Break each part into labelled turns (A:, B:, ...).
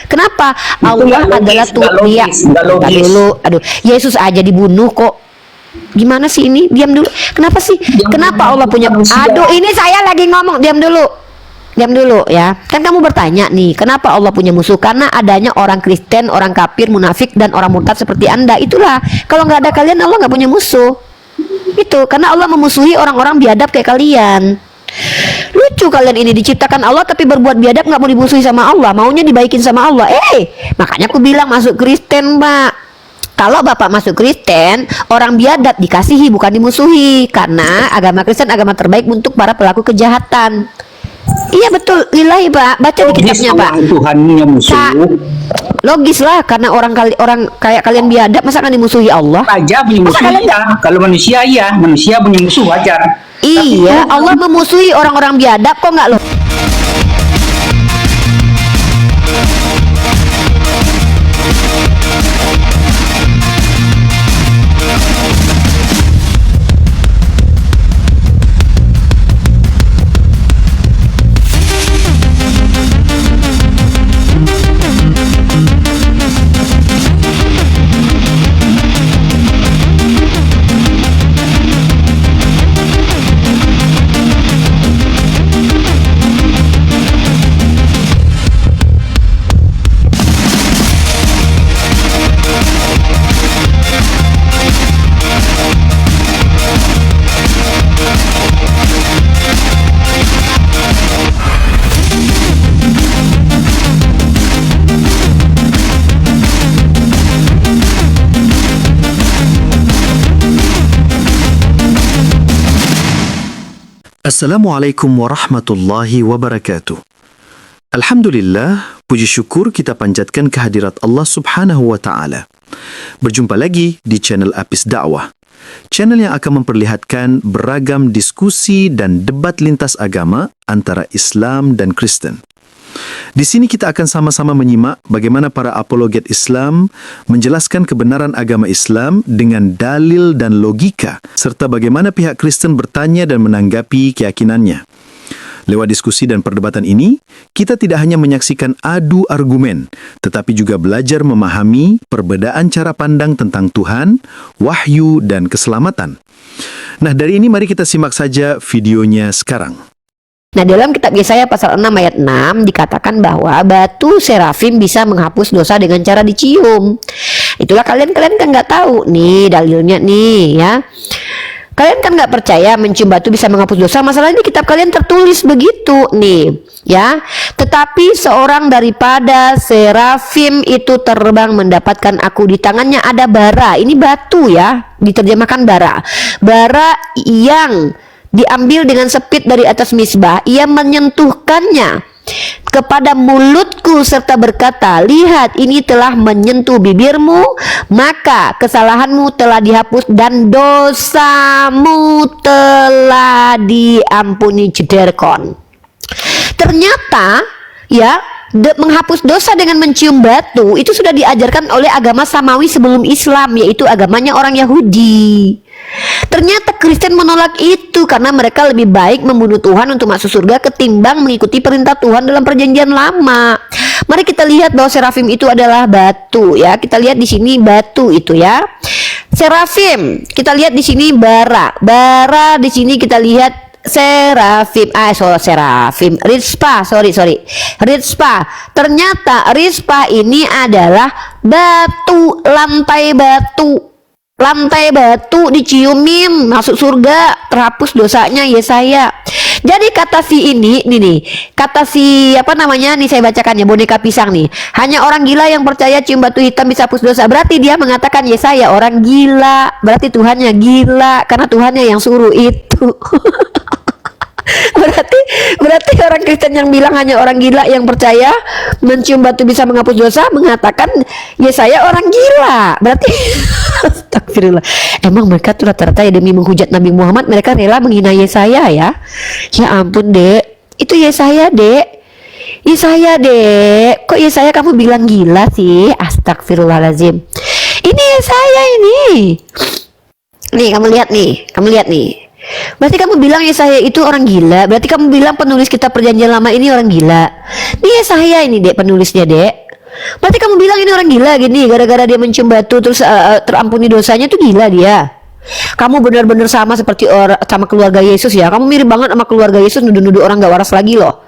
A: Kenapa?
B: Itu
A: Allah
B: nggak
A: adalah
B: logis, nggak
A: Dia.
B: logis, nggak
A: Bentar
B: logis.
A: dulu. Aduh, Yesus aja dibunuh kok. Gimana sih ini? Diam dulu. Kenapa sih? Kenapa Allah punya?
B: manusia.
A: Aduh, ini saya lagi ngomong. Diam dulu. Diam dulu ya. Kan kamu bertanya nih, kenapa Allah punya musuh? Karena adanya orang Kristen, orang kafir, munafik, dan orang murtad seperti Anda. Itulah. Kalau nggak ada kalian, Allah nggak punya musuh. Itu karena Allah memusuhi orang-orang biadab kayak kalian. Lucu kalian ini, diciptakan Allah tapi berbuat biadab, nggak mau dimusuhi sama Allah, maunya dibaikin sama Allah. Makanya aku bilang masuk Kristen, Pak. Kalau Bapak masuk Kristen, orang biadab dikasihi bukan dimusuhi, karena agama Kristen agama terbaik untuk para pelaku kejahatan. Iya betul, lillahi Pak. Baca di kitabnya Pak.
B: Tuhan punya musuh.
A: Logis lah, karena orang kayak kalian biadab, masa kan dimusuhi Allah?
B: Raja punya musuh ya. Kalau manusia ya, manusia punya musuh wajar.
A: Iya, Allah memusuhi orang-orang biadab kok nggak loh?
C: Assalamualaikum warahmatullahi wabarakatuh. Alhamdulillah, puji syukur kita panjatkan kehadirat Allah Subhanahu wa Ta'ala. Berjumpa lagi di channel Apis Dakwah, channel yang akan memperlihatkan beragam diskusi dan debat lintas agama antara Islam dan Kristen. Di sini kita akan sama-sama menyimak bagaimana para apologet Islam menjelaskan kebenaran agama Islam dengan dalil dan logika, serta bagaimana pihak Kristen bertanya dan menanggapi keyakinannya. Lewat diskusi dan perdebatan ini, kita tidak hanya menyaksikan adu argumen, tetapi juga belajar memahami perbedaan cara pandang tentang Tuhan, wahyu, dan keselamatan. Nah, dari ini mari kita simak saja videonya sekarang.
A: Nah, dalam kitab Yesaya pasal 6 ayat 6 dikatakan bahwa batu serafim bisa menghapus dosa dengan cara dicium. Itulah kalian kan nggak tahu nih dalilnya nih ya. Kalian kan nggak percaya mencium batu bisa menghapus dosa. Masalahnya di kitab kalian tertulis begitu nih ya. Tetapi seorang daripada serafim itu terbang mendapatkan aku, di tangannya ada bara. Ini batu ya, diterjemahkan bara. Bara yang diambil dengan sepit dari atas misbah, ia menyentuhkannya kepada mulutku serta berkata, lihat ini telah menyentuh bibirmu, maka kesalahanmu telah dihapus dan dosamu telah diampuni. Jederkon. Ternyata ya, menghapus dosa dengan mencium batu itu sudah diajarkan oleh agama Samawi sebelum Islam, yaitu agamanya orang Yahudi. Ternyata Kristen menolak itu karena mereka lebih baik membunuh Tuhan untuk masuk surga ketimbang mengikuti perintah Tuhan dalam perjanjian lama. Mari kita lihat bahwa serafim itu adalah batu ya. Kita lihat di sini batu itu ya. Serafim, kita lihat di sini bara. Bara di sini kita lihat serafim. Serafim. Rizpa. Ternyata Rizpa ini adalah batu, lantai batu. Lantai batu diciumin masuk surga, terhapus dosanya Yesaya. Jadi kata si ini nih, kata si apa namanya nih, saya bacakan ya, boneka pisang nih. Hanya orang gila yang percaya cium batu hitam bisa hapus dosa. Berarti dia mengatakan Yesaya orang gila. Berarti Tuhannya gila karena Tuhannya yang suruh itu. berarti orang Kristen yang bilang hanya orang gila yang percaya mencium batu bisa menghapus dosa mengatakan Yesaya orang gila. Berarti astagfirullah. Emang mereka tuh rata-rata ya demi menghujat Nabi Muhammad mereka rela menghina Yesaya ya. Ya ampun, Dek. Itu Yesaya, Dek. Kok Yesaya kamu bilang gila sih? Astagfirullahaladzim. Ini Yesaya ini. Nih, kamu lihat nih. Berarti kamu bilang Yesaya itu orang gila. Berarti kamu bilang penulis kitab perjanjian lama ini orang gila. Ini Yesaya ini, Dek, penulisnya, Dek. Berarti kamu bilang ini orang gila gini, gara-gara dia mencium batu terus terampuni dosanya tuh gila dia. Kamu benar-benar sama seperti orang sama keluarga Yesus ya. Kamu mirip banget sama keluarga Yesus, nuduh-nuduh orang gak waras lagi loh.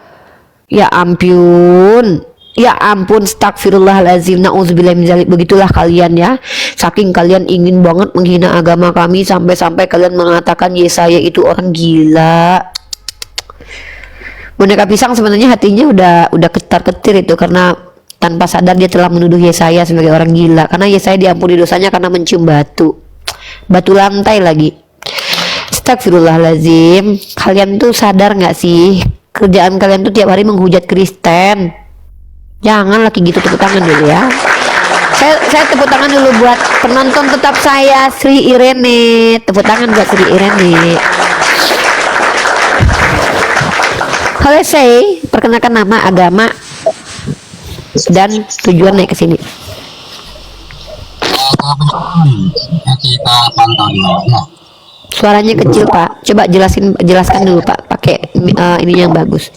A: Ya ampun. Ya ampun, astagfirullahalazim, na'udzubillah min dzalik. Begitulah kalian ya. Saking kalian ingin banget menghina agama kami sampai-sampai kalian mengatakan Yesaya itu orang gila. Boneka pisang sebenarnya hatinya udah ketar-ketir itu karena tanpa sadar dia telah menuduh Yesaya sebagai orang gila. Karena Yesaya diampuni dosanya karena mencium batu lantai lagi. Astagfirullahalazim. Kalian tuh sadar nggak sih kerjaan kalian tuh tiap hari menghujat Kristen? Jangan lagi gitu. Tepuk tangan dulu ya. Saya tepuk tangan dulu buat penonton tetap saya, Sri Irene. Tepuk tangan buat Sri Irene. Halo saya, perkenalkan nama, agama, dan tujuan naik ke sini.
D: Kita pantau ya.
A: Suaranya kecil Pak. Coba jelaskan dulu Pak. Pakai ini yang bagus.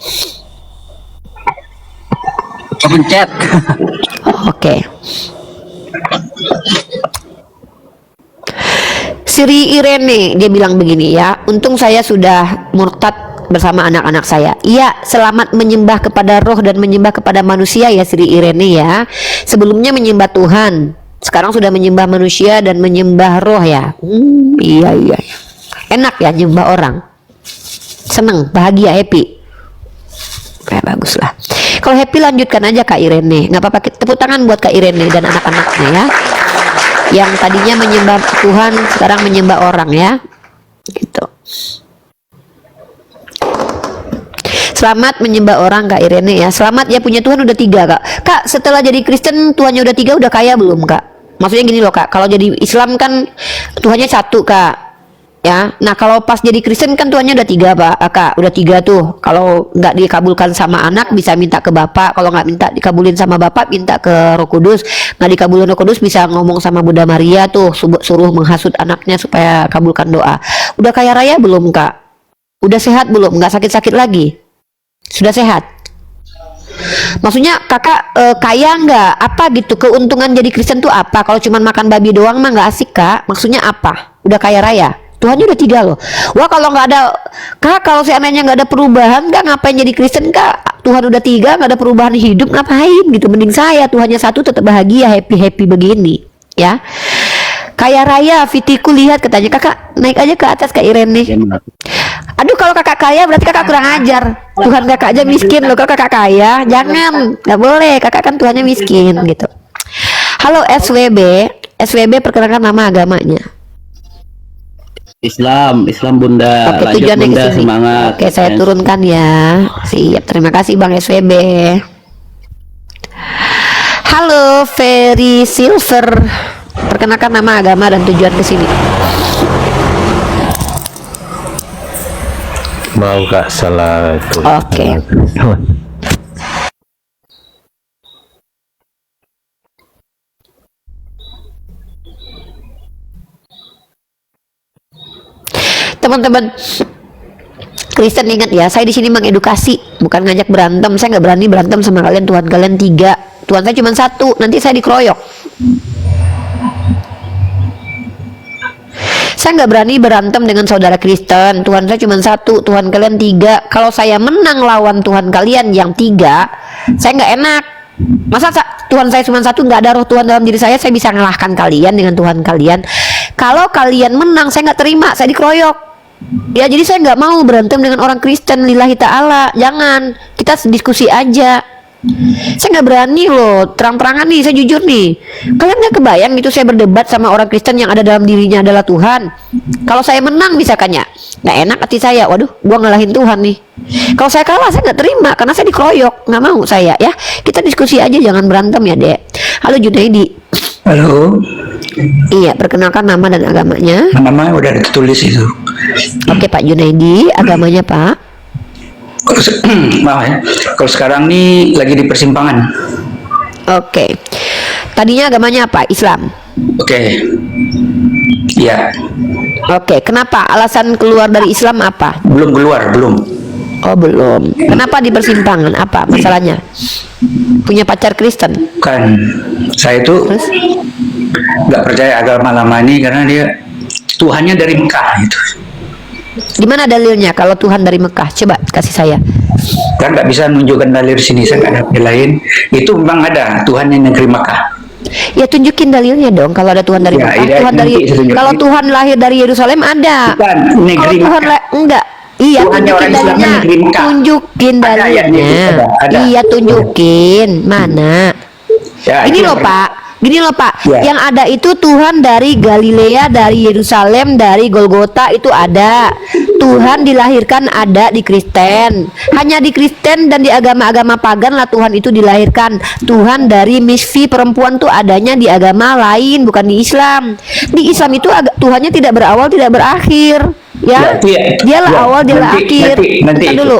B: Kepencet.
A: Oke. Sri Irene dia bilang begini ya. Untung saya sudah murtad bersama anak-anak saya. Iya, selamat menyembah kepada roh dan menyembah kepada manusia ya Sri Irene ya. Sebelumnya menyembah Tuhan, sekarang sudah menyembah manusia dan menyembah roh ya. Iya. Enak ya nyembah orang. Seneng, bahagia, happy. Kayak bagus lah. Kalau happy lanjutkan aja Kak Irene. Nggak apa-apa, tepuk tangan buat Kak Irene dan anak-anaknya ya. Yang tadinya menyembah Tuhan sekarang menyembah orang ya. Gitu. Selamat menyembah orang Kak Irene ya. Selamat ya, punya Tuhan udah 3 Kak. Kak, setelah jadi Kristen Tuhannya udah 3, udah kaya belum Kak? Maksudnya gini loh Kak, kalau jadi Islam kan Tuhannya 1 Kak. Ya, nah kalau pas jadi Kristen kan Tuhannya udah 3 Pak, Kak, udah 3 tuh. Kalau nggak dikabulkan sama anak bisa minta ke Bapak, kalau nggak minta dikabulin sama Bapak minta ke Roh Kudus, nggak dikabulin Roh Kudus bisa ngomong sama Bunda Maria tuh, suruh menghasut anaknya supaya kabulkan doa. Udah kaya raya belum Kak? Udah sehat belum? Nggak sakit-sakit lagi? Sudah sehat? Maksudnya kakak kaya nggak? Apa gitu keuntungan jadi Kristen tuh apa? Kalau cuma makan babi doang mah nggak asik Kak. Maksudnya apa? Udah kaya raya? Tuhannya udah 3 loh. Wah kalau nggak ada Kak, kalau seandainya nggak ada perubahan Kak, ngapain jadi Kristen Kak? Tuhan udah 3, nggak ada perubahan hidup, ngapain gitu? Mending saya Tuhannya 1 tetap bahagia, happy begini ya. Kaya raya, Fitiku lihat katanya. Kakak naik aja ke atas Kak Irene. Aduh kalau kakak kaya berarti kakak kurang ajar. Tuhan kakak aja miskin loh, kalau kakak kaya jangan, nggak boleh, kakak kan Tuhannya miskin gitu. Halo SWB perkenalkan nama agamanya.
B: Islam Bunda.
A: Oke,
B: Lanjut
A: tujuannya
B: Bunda,
A: ke sini.
B: semangat.
A: Oke, saya turunkan ya. Siap, terima kasih Bang SWB. Halo Ferry Silver, perkenalkan nama, agama, dan tujuan ke sini.
E: Mau Kak, salah itu.
A: Oke. Teman-teman Kristen ingat ya, saya di sini mengedukasi, bukan ngajak berantem. Saya nggak berani berantem sama kalian. Tuhan kalian 3, Tuhan saya cuma 1. Nanti saya dikeroyok. Saya nggak berani berantem dengan saudara Kristen. Tuhan saya cuma 1, Tuhan kalian 3. Kalau saya menang lawan Tuhan kalian yang 3, saya nggak enak. Masa Tuhan saya cuma 1, nggak ada roh Tuhan dalam diri saya bisa ngalahkan kalian dengan Tuhan kalian? Kalau kalian menang, saya nggak terima, saya dikeroyok. Ya jadi saya nggak mau berantem dengan orang Kristen, lillahi ta'ala. Jangan, kita diskusi aja. Saya nggak berani loh, terang-terangan nih, saya jujur nih. Kalian nggak kebayang gitu saya berdebat sama orang Kristen yang ada dalam dirinya adalah Tuhan. Kalau saya menang misalkan ya, nggak enak hati saya, waduh gua ngalahin Tuhan nih. Kalau saya kalah saya nggak terima karena saya dikeroyok, nggak mau saya ya. Kita diskusi aja, jangan berantem ya Dek. Halo Junaidi.
F: Halo,
A: Iya, perkenalkan nama dan agamanya.
F: nama udah ditulis itu.
A: Oke Pak Junaidi, agamanya Pak.
F: Maaf ya, kalau sekarang nih lagi di persimpangan.
A: Oke. Tadinya agamanya apa? Islam.
F: Oke, ya,
A: Oke, kenapa? Alasan keluar dari Islam apa?
F: belum keluar, belum.
A: Oh belum. Kenapa di persimpangan? Apa masalahnya? punya pacar Kristen.
F: Bukan, saya itu
A: Terus?
F: nggak percaya agama lama ini karena dia Tuhannya dari Mekah itu.
A: Di mana dalilnya kalau Tuhan dari Mekah? Coba kasih saya.
F: Kan nggak bisa menunjukkan dalil di sini, saya nggak ada dalil lain. Itu memang ada Tuhan yang negeri Mekah.
A: Ya tunjukin dalilnya dong kalau ada Tuhan dari
F: Ya,
A: Mekah.
F: iya,
A: Tuhan
F: nanti
A: dari
F: saya tunjukin.
A: kalau Tuhan lahir dari Yerusalem ada.
F: Bukan, negeri
A: Kalau Tuhan
F: Mekah.
A: enggak. Iya,
F: Tuhannya
A: tunjukin
F: orang Islamnya
A: dalilnya.
F: negeri Mekah.
A: Tunjukin
F: Ada ayatnya itu,
A: dalilnya.
F: ada.
A: Iya, tunjukin. Mana?
F: Ya,
A: Ini
F: itu
A: loh
F: yang-
A: Pak. Gini loh Pak,
F: Ya.
A: yang ada itu Tuhan dari Galilea, dari Yerusalem, dari Golgota itu ada. Tuhan dilahirkan ada di Kristen. Hanya di Kristen dan di agama-agama pagan lah Tuhan itu dilahirkan. Tuhan dari misfi perempuan tuh adanya di agama lain, bukan di Islam. Di Islam itu Tuhannya tidak berawal, tidak berakhir. Ya,
F: itu ya.
A: dialah
F: Ya,
A: awal, dialah
F: nanti-
A: akhir.
F: nanti
A: Bentar
F: itu.
A: dulu.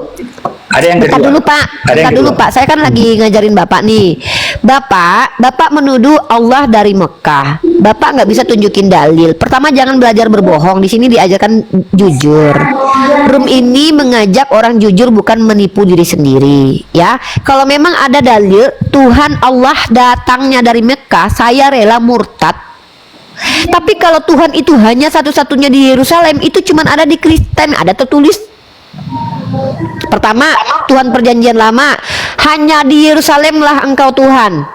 F: Ada yang
A: Bentar
F: kedua.
A: dulu Pak,
F: Ada yang
A: bentar dulu
F: kedua.
A: Pak. Saya kan lagi ngajarin Bapak nih. Bapak menuduh Allah dari Mekah. Bapak nggak bisa tunjukin dalil. Pertama jangan belajar berbohong. Di sini diajarkan jujur. Room ini mengajak orang jujur, bukan menipu diri sendiri. Ya, kalau memang ada dalil Tuhan Allah datangnya dari Mekah, saya rela murtad. Tapi kalau Tuhan itu hanya satu-satunya di Yerusalem, itu cuman ada di Kristen, ada tertulis. Pertama, Tuhan perjanjian lama, hanya di Yerusalem lah engkau Tuhan.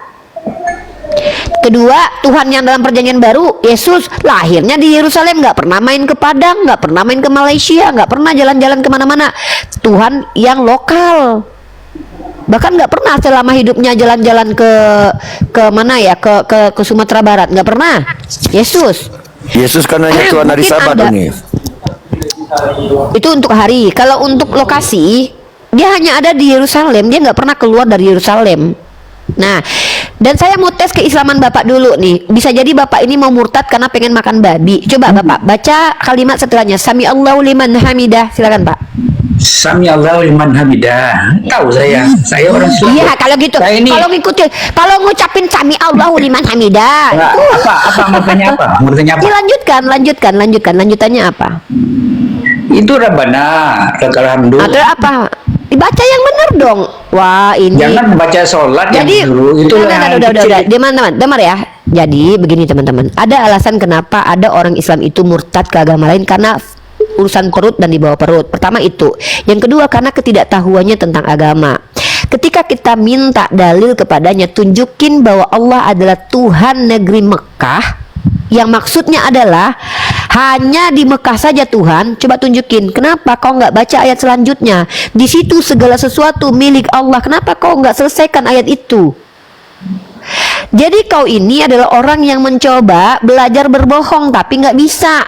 A: Kedua, Tuhan yang dalam perjanjian baru, Yesus lahirnya di Yerusalem, nggak pernah main ke Padang, nggak pernah main ke Malaysia, nggak pernah jalan-jalan kemana-mana. Tuhan yang lokal. Bahkan nggak pernah selama hidupnya jalan-jalan ke mana ya, ke Sumatera Barat, nggak pernah. Yesus
G: Yesus kan hanya Tuhan hari
A: Mungkin
G: Sabat
A: ada.
G: nih.
A: itu untuk hari. Kalau untuk lokasi, dia hanya ada di Yerusalem, dia nggak pernah keluar dari Yerusalem. Nah, dan saya mau tes keislaman Bapak dulu nih. Bisa jadi Bapak ini mau murtad karena pengen makan babi. Coba Bapak baca kalimat setelahnya. Sami Allahu liman hamidah. Silakan Pak.
F: Sami Allahu liman hamidah. Tahu saya orang Islam.
A: Iya, kalau gitu.
F: Saya ini
A: Kalau ngikutin, kalau ngucapin Sami Allahu liman hamidah.
F: apa mau tanya apa? Mau tanya apa?
A: Ya, lanjutkan. Lanjutannya apa?
F: Itu Rabbana, lakal hamdu.
A: Atau apa? Dibaca yang benar dong. Wah, ini.
F: Jangan baca sholat
A: Jadi,
F: yang dulu itu
A: udah. Demar ya. Jadi begini teman-teman. Ada alasan kenapa ada orang Islam itu murtad ke agama lain, karena urusan perut dan di bawah perut. Pertama itu. Yang kedua karena ketidaktahuannya tentang agama. Ketika kita minta dalil kepadanya, tunjukin bahwa Allah adalah Tuhan negeri Mekah, yang maksudnya adalah hanya di Mekah saja Tuhan. Coba tunjukin, kenapa kau nggak baca ayat selanjutnya? Di situ segala sesuatu milik Allah. Kenapa kau nggak selesaikan ayat itu? Jadi kau ini adalah orang yang mencoba belajar berbohong tapi nggak bisa.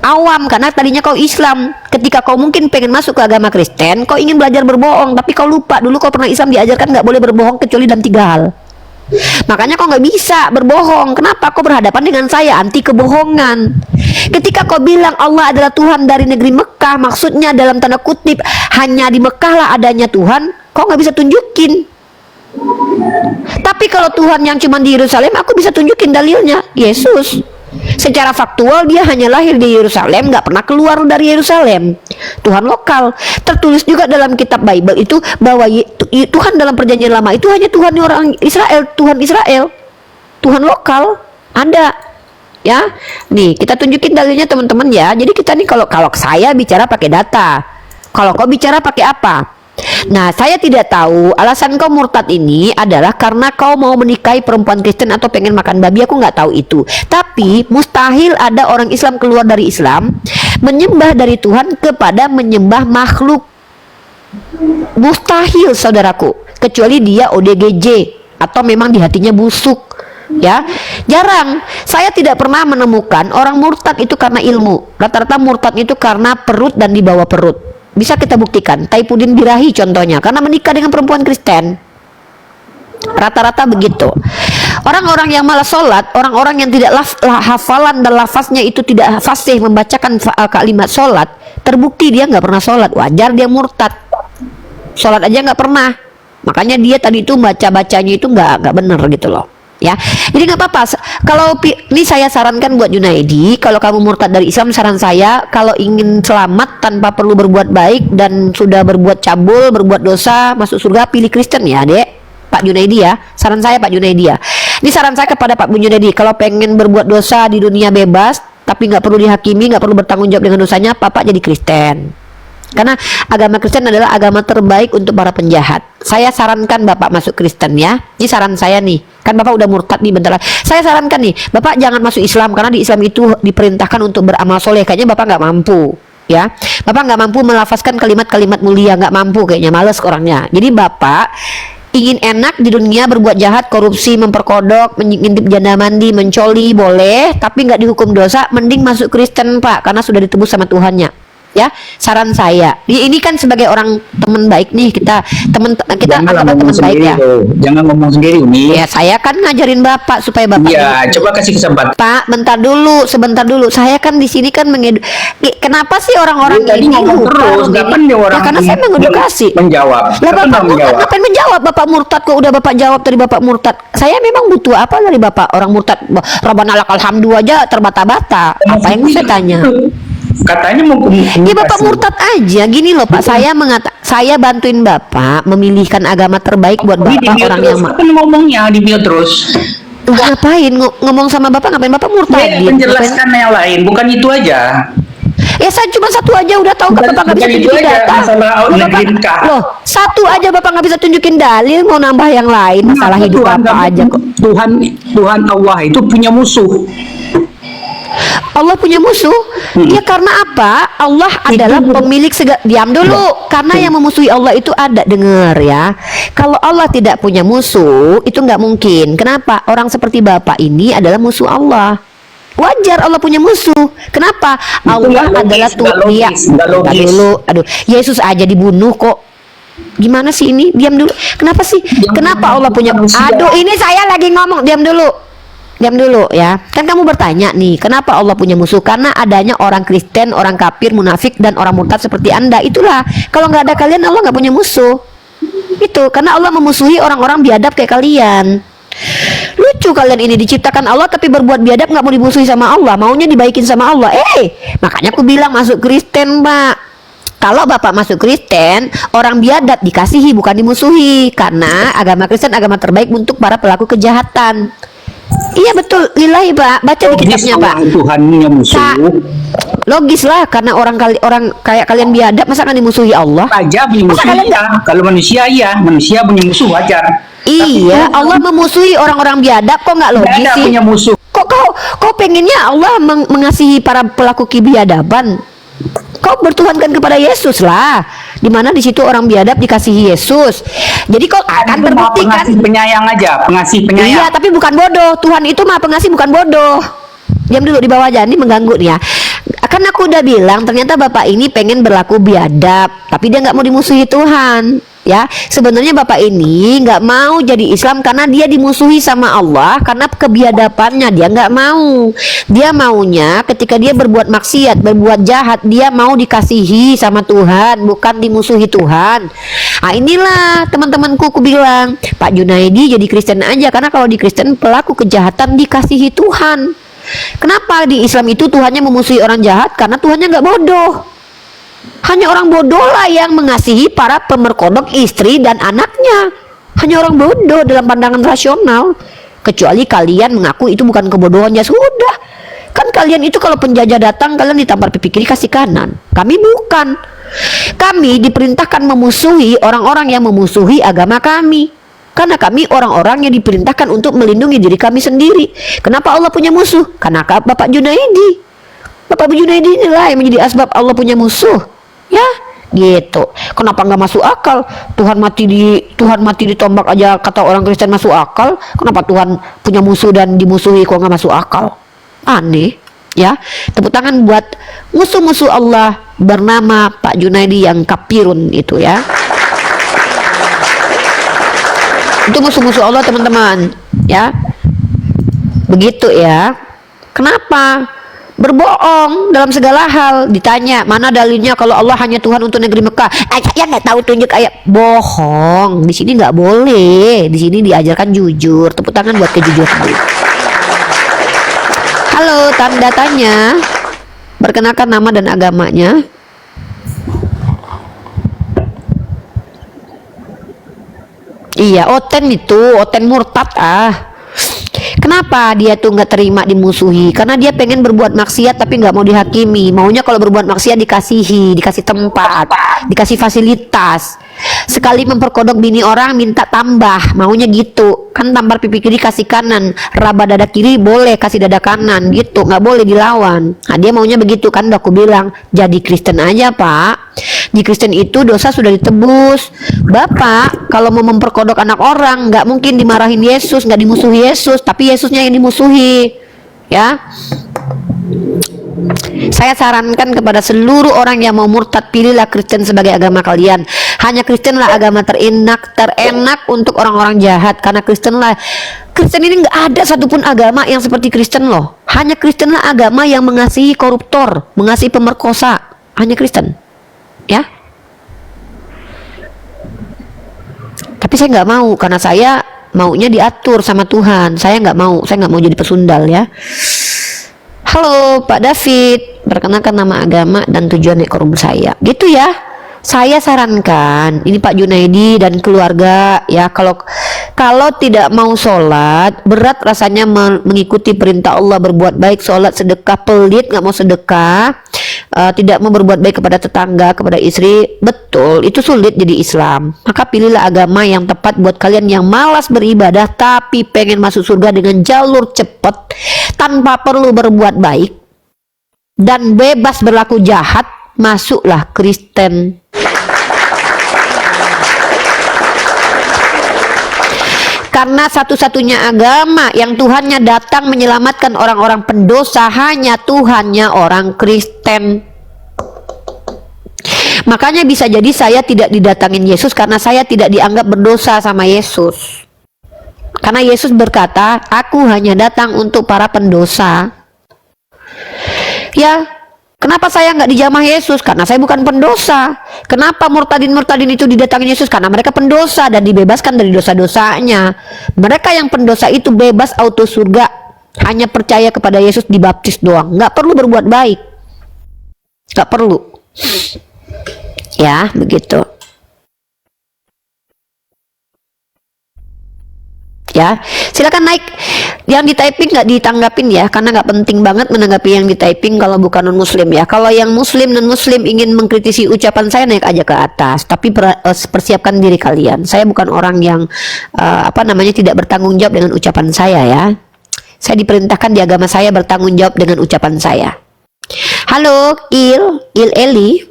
A: Awam karena tadinya kau Islam. Ketika kau mungkin pengen masuk ke agama Kristen, kau ingin belajar berbohong, tapi kau lupa dulu kau pernah Islam diajarkan nggak boleh berbohong kecuali dalam 3 hal. Makanya kau nggak bisa berbohong. Kenapa? Kau berhadapan dengan saya, anti kebohongan. Ketika kau bilang Allah adalah Tuhan dari negeri Mekah, maksudnya dalam tanda kutip hanya di Mekah lah adanya Tuhan, kau nggak bisa tunjukin. Tapi kalau Tuhan yang cuma di Yerusalem, aku bisa tunjukin dalilnya. Yesus secara faktual dia hanya lahir di Yerusalem, nggak pernah keluar dari Yerusalem. Tuhan lokal. Tertulis juga dalam kitab Bible itu bahwa Tuhan dalam perjanjian lama itu hanya Tuhan orang Israel, Tuhan Israel. Tuhan lokal ada. Ya. Nih, kita tunjukin dalilnya teman-teman ya. Jadi kita nih kalau saya bicara pakai data. Kalau kau bicara pakai apa? Nah, saya tidak tahu alasan kau murtad ini adalah karena kau mau menikahi perempuan Kristen atau pengen makan babi. Aku nggak tahu itu. Tapi mustahil ada orang Islam keluar dari Islam menyembah dari Tuhan kepada menyembah makhluk. Mustahil, saudaraku. Kecuali dia ODGJ atau memang di hatinya busuk. Ya, jarang. Saya tidak pernah menemukan orang murtad itu karena ilmu. Rata-rata murtad itu karena perut dan di bawah perut. Bisa kita buktikan. Taipudin Birahi contohnya, karena menikah dengan perempuan Kristen. Rata-rata begitu. Orang-orang yang malas sholat, orang-orang yang tidak hafalan dan lafaznya itu tidak fasih membacakan kalimat sholat, terbukti dia nggak pernah sholat. Wajar dia murtad. Sholat aja nggak pernah. Makanya dia tadi itu bacanya itu nggak bener gitu loh. Ya, jadi nggak apa-apa. Kalau ini saya sarankan buat Junaidi, kalau kamu murtad dari Islam, saran saya kalau ingin selamat tanpa perlu berbuat baik dan sudah berbuat cabul, berbuat dosa, masuk surga, pilih Kristen ya, Dek. Pak Pak Junaidi ya. Saran saya Pak Junaidi ya. Ini saran saya kepada Pak Junaidi, kalau pengen berbuat dosa di dunia bebas, tapi nggak perlu dihakimi, nggak perlu bertanggung jawab dengan dosanya, Bapak jadi Kristen. Karena agama Kristen adalah agama terbaik untuk para penjahat. Saya sarankan Bapak masuk Kristen ya. Ini saran saya nih. Kan Bapak udah murtad nih bentar lagi. Saya sarankan nih, Bapak jangan masuk Islam karena di Islam itu diperintahkan untuk beramal soleh. Kayaknya Bapak nggak mampu. Ya, Bapak nggak mampu melafazkan kalimat-kalimat mulia, nggak mampu kayaknya, males orangnya. Jadi Bapak ingin enak di dunia, berbuat jahat, korupsi, memperkodok, mengintip janda mandi, mencoli boleh, tapi nggak dihukum dosa, mending masuk Kristen Pak, karena sudah ditebus sama Tuhannya. Ya, saran saya. Ini kan sebagai orang teman baik nih, kita
B: Janganlah
A: anggap
B: ngomong
A: teman baik
B: sendiri
A: ya.
B: loh. Jangan ngomong sendiri Umi.
A: Ya, saya kan ngajarin Bapak supaya Bapak
B: Iya, coba kasih kesempatan.
A: Pak, sebentar dulu. Saya kan di sini kan kenapa sih orang-orang
B: Tadi
A: ini
B: ngomong
A: lupa
B: terus,
A: ini?
B: kapan dia orang
A: Ya, karena saya mengedukasi.
B: menjawab.
A: Lah
B: Kapan
A: Bapak
B: dia
A: murtad,
B: menjawab?
A: ngapain menjawab? Bapak murtad kok udah Bapak jawab tadi Bapak murtad. Saya memang butuh apa dari Bapak? Orang murtad Rabbana lakal hamdu aja terbata-bata. Apa yang saya tanya?
B: Katanya mau
A: Ya Bapak murtad aja. Gini loh Pak, saya bantuin Bapak memilihkan agama terbaik buat Bapak, orang yang
B: Kapan ngomongnya di terus?
A: ngapain ngomong sama Bapak, ngapain Bapak murtad?
B: Dia menjelaskan yang lain, bukan itu aja.
A: Ya saya cuma satu aja udah tahu kan Bapak nggak bisa
B: Bukan itu
A: tunjukin
B: aja,
A: data.
B: masalah negeri nikah.
A: Loh, satu aja Bapak nggak bisa tunjukin dalil, mau nambah yang lain, masalah
B: Kenapa
A: hidup
B: Tuhan
A: Bapak
B: nggak-
A: aja kok.
B: Tuhan Allah itu punya musuh.
A: Allah punya musuh? Ya karena apa? Allah adalah pemilik segala. Diam dulu. Karena yang memusuhi Allah itu ada, dengar ya. Kalau Allah tidak punya musuh, itu nggak mungkin. Kenapa? Orang seperti Bapak ini adalah musuh Allah. Wajar Allah punya musuh. Kenapa? Allah
B: nggak logis,
A: adalah
B: nggak logis, nggak
A: Bentar
B: logis.
A: dulu. Aduh, Yesus aja dibunuh kok. Gimana sih ini? Diam dulu. Kenapa sih? Kenapa Allah punya? Aduh, ini saya lagi ngomong. Diam dulu. Diam dulu ya. Kan kamu bertanya nih, kenapa Allah punya musuh? Karena adanya orang Kristen, orang kafir, munafik, dan orang murtad seperti Anda. Itulah. Kalau nggak ada kalian, Allah nggak punya musuh. Itu karena Allah memusuhi orang-orang biadab kayak kalian. Lucu kalian ini, diciptakan Allah tapi berbuat biadab, nggak mau dimusuhi sama Allah, maunya dibaikin sama Allah. Makanya aku bilang masuk Kristen, Pak. Kalau Bapak masuk Kristen, orang biadab dikasihi bukan dimusuhi. Karena agama Kristen agama terbaik untuk para pelaku kejahatan. Iya betul, lillahi Pak. Baca di kitabnya Pak.
B: Tuhannya musuh.
A: Logis lah, karena orang kayak kalian biadab, masa kan dimusuhi Allah?
B: Aja punya musuh.
A: kalian
B: Iya. Kalau manusia iya, manusia punya musuh wajar.
A: Iya,
B: Tapi
A: Allah memusuhi orang-orang biadab, kok nggak
B: Nggak
A: logis
B: ada
A: sih?
B: punya musuh.
A: Kok pengennya Allah mengasihi para pelaku kebiadaban? Kau bertuhankan kepada Yesus lah. Dimana di situ orang biadab dikasihi Yesus. Jadi kok akan
B: Itu maha
A: terbukti kan?
B: pengasih penyayang aja, pengasih
A: Iya,
B: penyayang.
A: tapi bukan bodoh. Tuhan itu maha pengasih, bukan bodoh. Diam dulu di bawah aja, ini mengganggu nih ya. Kan aku udah bilang ternyata Bapak ini pengen berlaku biadab, tapi dia nggak mau dimusuhi Tuhan. Ya, sebenarnya Bapak ini nggak mau jadi Islam karena dia dimusuhi sama Allah karena kebiadabannya. Dia nggak mau. Dia maunya ketika dia berbuat maksiat, berbuat jahat, dia mau dikasihi sama Tuhan, bukan dimusuhi Tuhan. Nah inilah teman-temanku, aku bilang Pak Junaidi jadi Kristen aja, karena kalau di Kristen pelaku kejahatan dikasihi Tuhan. Kenapa di Islam itu Tuhannya memusuhi orang jahat? Karena Tuhannya nggak bodoh. Hanya orang bodoh lah yang mengasihi para pemerkodok istri dan anaknya. Hanya orang bodoh dalam pandangan rasional. Kecuali kalian mengaku itu bukan kebodohan, ya sudah. Kan kalian itu kalau penjajah datang, kalian ditampar pipi kiri kasih kanan. Kami bukan. Kami diperintahkan memusuhi orang-orang yang memusuhi agama kami. Karena kami orang-orang yang diperintahkan untuk melindungi diri kami sendiri. Kenapa Allah punya musuh? Karena Bapak Junaidi. Bapak Junaidi inilah yang menjadi asbab Allah punya musuh. Ya, gitu. Kenapa nggak masuk akal? Tuhan mati ditombak aja kata orang Kristen masuk akal. Kenapa Tuhan punya musuh dan dimusuhi kok nggak masuk akal? Aneh. Ya, tepuk tangan buat musuh-musuh Allah bernama Pak Junaidi yang kafirun itu ya. Itu musuh-musuh Allah teman-teman ya. Begitu ya. Kenapa? Berbohong dalam segala hal. Ditanya mana dalilnya kalau Allah hanya Tuhan untuk negeri Mekah, saya nggak tahu, tunjuk ayat. Bohong. Di sini nggak boleh. Di sini diajarkan jujur. Tepuk tangan buat kejujuran. Halo, tanda tanya. Perkenalkan nama dan agamanya. Iya, Oten itu, Oten murtad Kenapa dia tuh nggak terima dimusuhi? Karena dia pengen berbuat maksiat tapi nggak mau dihakimi. Maunya kalau berbuat maksiat dikasih tempat, dikasih fasilitas. Sekali memperkodok bini orang minta tambah, maunya gitu. Kan tampar pipi kiri kasih kanan, raba dada kiri boleh kasih dada kanan gitu, nggak boleh dilawan. Nah dia maunya begitu kan, udah aku bilang jadi Kristen aja pak. Di Kristen itu dosa sudah ditebus. Bapak kalau mau memperkodok anak orang nggak mungkin dimarahin Yesus, nggak dimusuhi Yesus, tapi Yesusnya yang dimusuhi ya. Saya sarankan kepada seluruh orang yang mau murtad, pilihlah Kristen sebagai agama kalian. Hanya Kristenlah agama terenak untuk orang-orang jahat. Karena Kristen ini nggak ada satupun agama yang seperti Kristen loh. Hanya Kristenlah agama yang mengasihi koruptor, mengasihi pemerkosa. Hanya Kristen, ya. Tapi saya nggak mau, karena saya maunya diatur sama Tuhan. Saya nggak mau jadi pesundal ya. Halo Pak David, perkenalkan nama agama dan tujuan ekonomi saya. Gitu ya. Saya sarankan ini Pak Junaidi dan keluarga ya, kalau tidak mau sholat, berat rasanya mengikuti perintah Allah, berbuat baik, sholat, sedekah, pelit nggak mau sedekah, tidak mau berbuat baik kepada tetangga, kepada istri, betul itu sulit jadi Islam. Maka pilihlah agama yang tepat buat kalian yang malas beribadah tapi pengen masuk surga dengan jalur cepat tanpa perlu berbuat baik dan bebas berlaku jahat. Masuklah Kristen. Karena satu-satunya agama yang Tuhannya datang menyelamatkan orang-orang pendosa hanya Tuhannya orang Kristen. Makanya bisa jadi saya tidak didatangin Yesus karena saya tidak dianggap berdosa sama Yesus. Karena Yesus berkata, aku hanya datang untuk para pendosa. Ya, kenapa saya nggak dijamah Yesus? Karena saya bukan pendosa. Kenapa murtadin itu didatangin Yesus? Karena mereka pendosa dan dibebaskan dari dosa-dosanya. Mereka yang pendosa itu bebas auto surga. Hanya percaya kepada Yesus, dibaptis doang. Nggak perlu berbuat baik. Nggak perlu. Ya, begitu. Ya, silakan naik. Yang di typing nggak ditanggapin ya, karena nggak penting banget menanggapi yang di typing kalau bukan non muslim ya. Kalau yang muslim non muslim ingin mengkritisi ucapan saya, naik aja ke atas. Tapi persiapkan diri kalian. Saya bukan orang yang tidak bertanggung jawab dengan ucapan saya ya. Saya diperintahkan di agama saya bertanggung jawab dengan ucapan saya. Halo, Il Eli.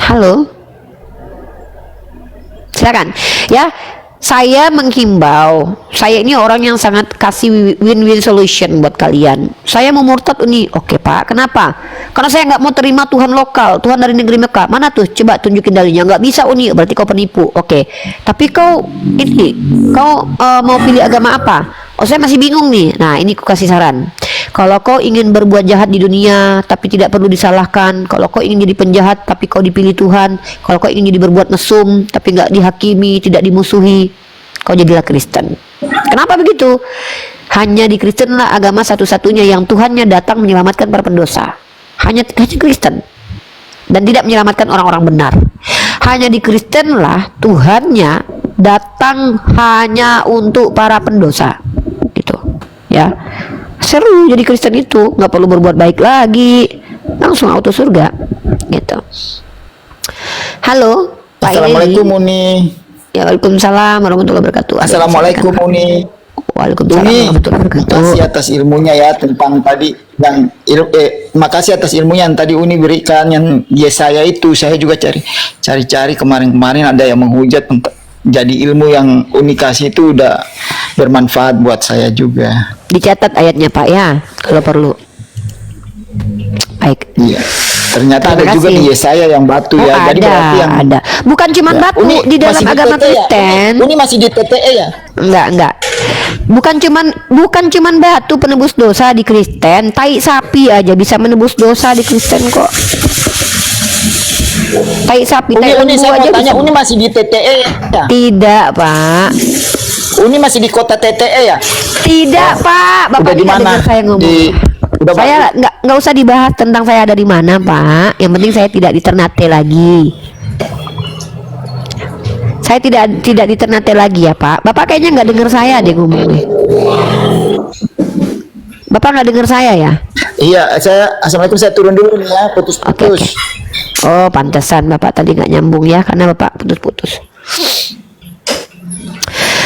A: Halo. Silakan ya. Saya menghimbau, saya ini orang yang sangat kasih win-win solution buat kalian. Saya mau murtad Uni, oke Pak, kenapa? Karena saya nggak mau terima Tuhan lokal, Tuhan dari negeri Mekah. Mana tuh? Coba tunjukin dalilnya. Nggak bisa Uni, berarti kau penipu. Oke, tapi kau mau pilih agama apa? Oh saya masih bingung nih. Nah ini aku kasih saran. Kalau kau ingin berbuat jahat di dunia tapi tidak perlu disalahkan, kalau kau ingin jadi penjahat tapi kau dipilih Tuhan, kalau kau ingin jadi berbuat mesum tapi nggak dihakimi, tidak dimusuhi, kau jadilah Kristen. Kenapa begitu? Hanya di Kristenlah agama satu-satunya yang Tuhannya datang menyelamatkan para pendosa. Hanya Kristen. Dan tidak menyelamatkan orang-orang benar. Hanya di Kristenlah Tuhannya datang hanya untuk para pendosa. Gitu. Ya. Seru jadi Kristen itu, nggak perlu berbuat baik lagi, langsung auto surga gitu. Halo Pak
G: Assalamualaikum Uni.
A: Ya, waalaikumsalam warahmatullahi wabarakatuh.
G: Assalamualaikum Uni.
A: Waalaikumsalam
G: Uni,
A: warahmatullahi wabarakatuh.
G: makasih atas ilmunya ya tentang tadi yang makasih atas ilmunya yang tadi Uni berikan yang Yesaya itu. Saya juga cari kemarin ada yang menghujat jadi ilmu yang Uni kasih itu udah bermanfaat buat saya juga.
A: Dicatat ayatnya Pak ya, kalau perlu. Baik.
G: Iya. Ternyata
A: Terima
G: ada juga
A: kasih.
G: di Yesaya yang batu ya. Jadi berarti yang
A: ada. Bukan cuma
G: ya.
A: batu
G: Uni
A: di dalam
G: masih di
A: agama
G: TTE ya?
A: Kristen.
G: Uni masih di TTE ya?
A: Enggak. Bukan cuman batu penebus dosa di Kristen, tai sapi aja bisa menebus dosa di Kristen kok. Tai sapi, tai
G: Uni
A: lembu
G: saya
A: aja
G: mau tanya,
A: bisa.
G: Uni masih di TTE ya?
A: Tidak, Pak.
G: Uni masih di kota TTE ya?
A: Tidak, Pak. Bapak
G: Udah di
A: tidak
G: mana?
A: dengar saya ngomong.
G: Udah
A: Saya nggak usah dibahas tentang saya ada di mana, Pak. Yang penting saya tidak di Ternate lagi. Saya tidak di Ternate lagi ya Pak. Bapak kayaknya nggak dengar saya deh ngomongnya. Bapak nggak dengar saya ya?
G: Iya, assalamualaikum, saya turun dulu nih ya,
A: Oke, oke.
G: putus-putus.
A: Oh, pantesan Bapak tadi nggak nyambung ya, karena Bapak putus-putus.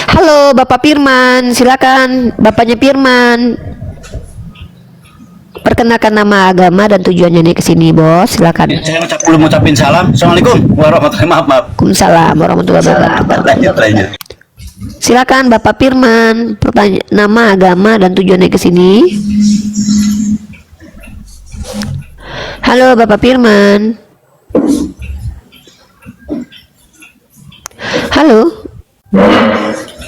A: Halo, Bapak Firman, silakan. Bapaknya Firman. Perkenalkan nama, agama, dan tujuannya nih ke sini, Bos. Silakan.
H: Saya belum ngucapin salam. Assalamualaikum warahmatullahi wabarakatuh.
A: Waalaikumsalam warahmatullahi wabarakatuh.
H: Lanjut.
A: Silakan Bapak Firman, nama, agama, dan tujuannya ke sini. Halo Bapak Firman. Halo.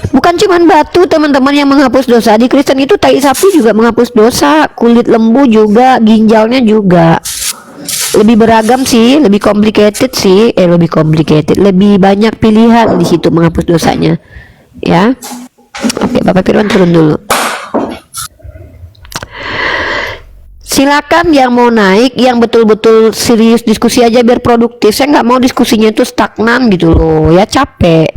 A: Bukan cuman batu teman-teman yang menghapus dosa. Di Kristen itu tai sapi juga menghapus dosa, kulit lembu juga, ginjalnya juga. Lebih beragam sih, lebih complicated sih, lebih banyak pilihan di situ menghapus dosanya. Ya. Oke, Bapak Firman turun dulu. Silakan yang mau naik, yang betul-betul serius diskusi aja biar produktif. Saya nggak mau diskusinya itu stagnan gitu loh, ya capek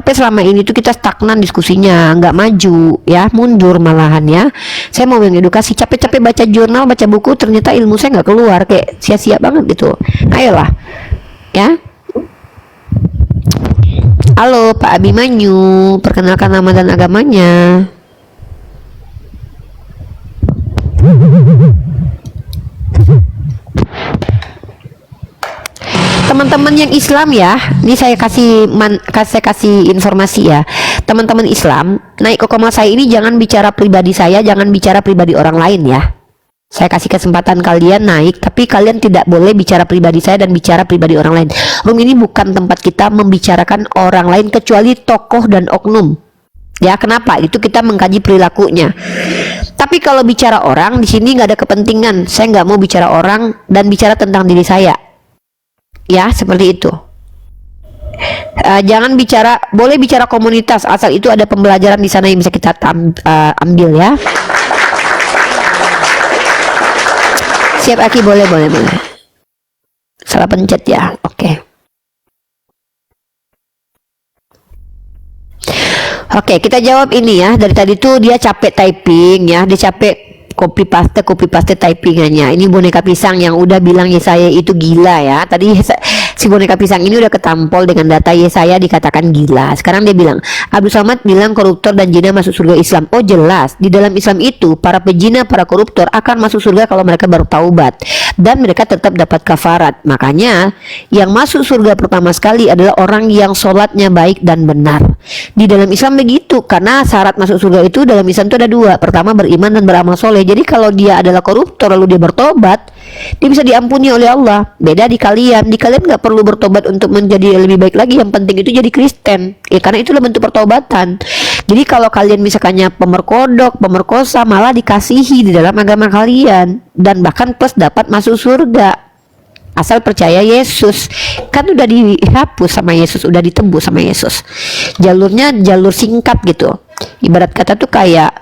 A: selama ini tuh kita stagnan diskusinya, nggak maju, ya mundur malahan ya. Saya mau mengedukasi, capek-capek baca jurnal, baca buku, ternyata ilmu saya nggak keluar, kayak sia-sia banget gitu. Ayolah, ya. Halo Pak Abimanyu, perkenalkan nama dan agamanya. Teman-teman yang Islam ya, ini saya kasih informasi ya. Teman-teman Islam, naik ke koma saya ini jangan bicara pribadi saya, jangan bicara pribadi orang lain ya. Saya kasih kesempatan kalian naik, tapi kalian tidak boleh bicara pribadi saya dan bicara pribadi orang lain. Room ini bukan tempat kita membicarakan orang lain kecuali tokoh dan oknum. Ya, kenapa? Itu kita mengkaji perilakunya. Tapi kalau bicara orang di sini nggak ada kepentingan. Saya nggak mau bicara orang dan bicara tentang diri saya. Ya, seperti itu. Jangan bicara, boleh bicara komunitas asal itu ada pembelajaran di sana yang bisa kita ambil ya. Siap Aki, boleh. Salah pencet ya. Oke, kita jawab ini ya. Dari tadi tuh dia capek typing ya, dia capek copy paste typingannya. Ini boneka pisang yang udah bilang Yesaya itu gila ya. Tadi si boneka pisang ini udah ketampol dengan data Yesaya dikatakan gila. Sekarang dia bilang Abdul Somad bilang koruptor dan jina masuk surga Islam. Oh jelas, di dalam Islam itu para pejina, para koruptor akan masuk surga kalau mereka bertaubat dan mereka tetap dapat kafarat. Makanya yang masuk surga pertama sekali adalah orang yang sholatnya baik dan benar. Di dalam Islam begitu, karena syarat masuk surga itu dalam Islam itu ada dua. Pertama beriman dan beramal soleh. Jadi kalau dia adalah koruptor lalu dia bertobat, dia bisa diampuni oleh Allah. Beda di kalian nggak perlu bertobat untuk menjadi lebih baik lagi. Yang penting itu jadi Kristen, ya karena itulah bentuk pertobatan. Jadi kalau kalian misalkannya pemerkodok, pemerkosa, malah dikasihi di dalam agama kalian dan bahkan plus dapat masuk surga asal percaya Yesus. Kan udah dihapus sama Yesus, udah ditembus sama Yesus. Jalurnya jalur singkat gitu. Ibarat kata tuh kayak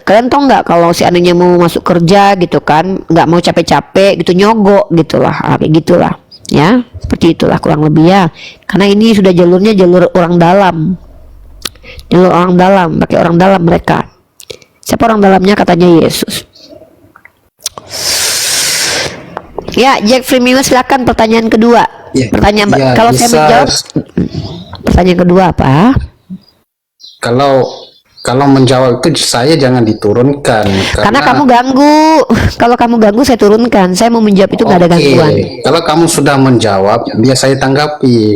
A: kalian tau nggak kalau si anaknya mau masuk kerja gitu kan, nggak mau capek-capek gitu, nyogok gitulah, kayak gitulah ya, seperti itulah kurang lebih ya. Karena ini sudah jalurnya jalur orang dalam, pakai orang dalam mereka. Siapa orang dalamnya? Katanya Yesus. Ya, Jack Freemium, silakan pertanyaan kedua.
D: Ya,
A: Pertanyaan
D: ya,
A: kalau saya menjawab, pertanyaan kedua apa?
D: Kalau menjawab itu saya jangan diturunkan
A: Karena kamu ganggu. Kalau kamu ganggu saya turunkan. Saya mau menjawab itu nggak ada gangguan.
D: Kalau kamu sudah menjawab, biar saya tanggapi.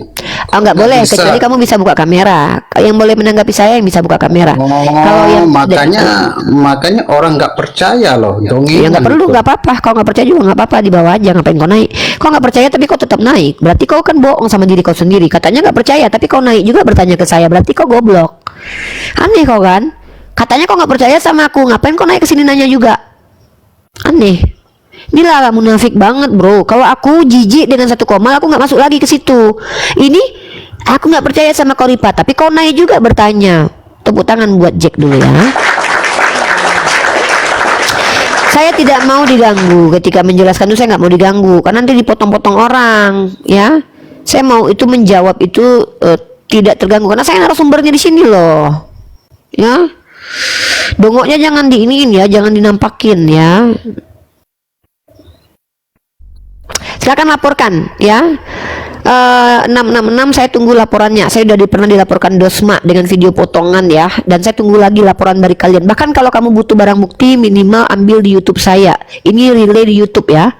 A: Oh, nggak boleh,
D: bisa.
A: kecuali kamu bisa buka kamera. Yang boleh menanggapi saya yang bisa buka kamera. Kalau yang
D: makanya orang nggak percaya loh.
A: Ya nggak perlu, nggak apa-apa. Kalau nggak percaya juga nggak apa-apa, di bawah aja. Ngapain kau naik? Kau nggak percaya tapi kau tetap naik. Berarti kau kan bohong sama diri kau sendiri. Katanya nggak percaya tapi kau naik juga bertanya ke saya. Berarti kau goblok. Aneh kau kan? Katanya kau nggak percaya sama aku. Ngapain kau naik ke sini nanya juga? Aneh. Inilah munafik banget bro. Kalau aku jijik dengan satu koma, aku nggak masuk lagi ke situ. Ini aku nggak percaya sama kau Ripa, tapi kau naik juga bertanya. Tepuk tangan buat Jack dulu ya. Saya tidak mau diganggu ketika menjelaskan itu, saya nggak mau diganggu karena nanti dipotong-potong orang ya. Saya mau itu menjawab itu tidak terganggu karena saya narasumbernya di sini loh. Ya. Dongoknya jangan diiniin ya, jangan dinampakin ya. Silakan laporkan ya. 666 saya tunggu laporannya. Saya sudah pernah dilaporkan Dosma dengan video potongan ya, dan saya tunggu lagi laporan dari kalian. Bahkan kalau kamu butuh barang bukti, minimal ambil di YouTube saya. Ini relay di YouTube ya.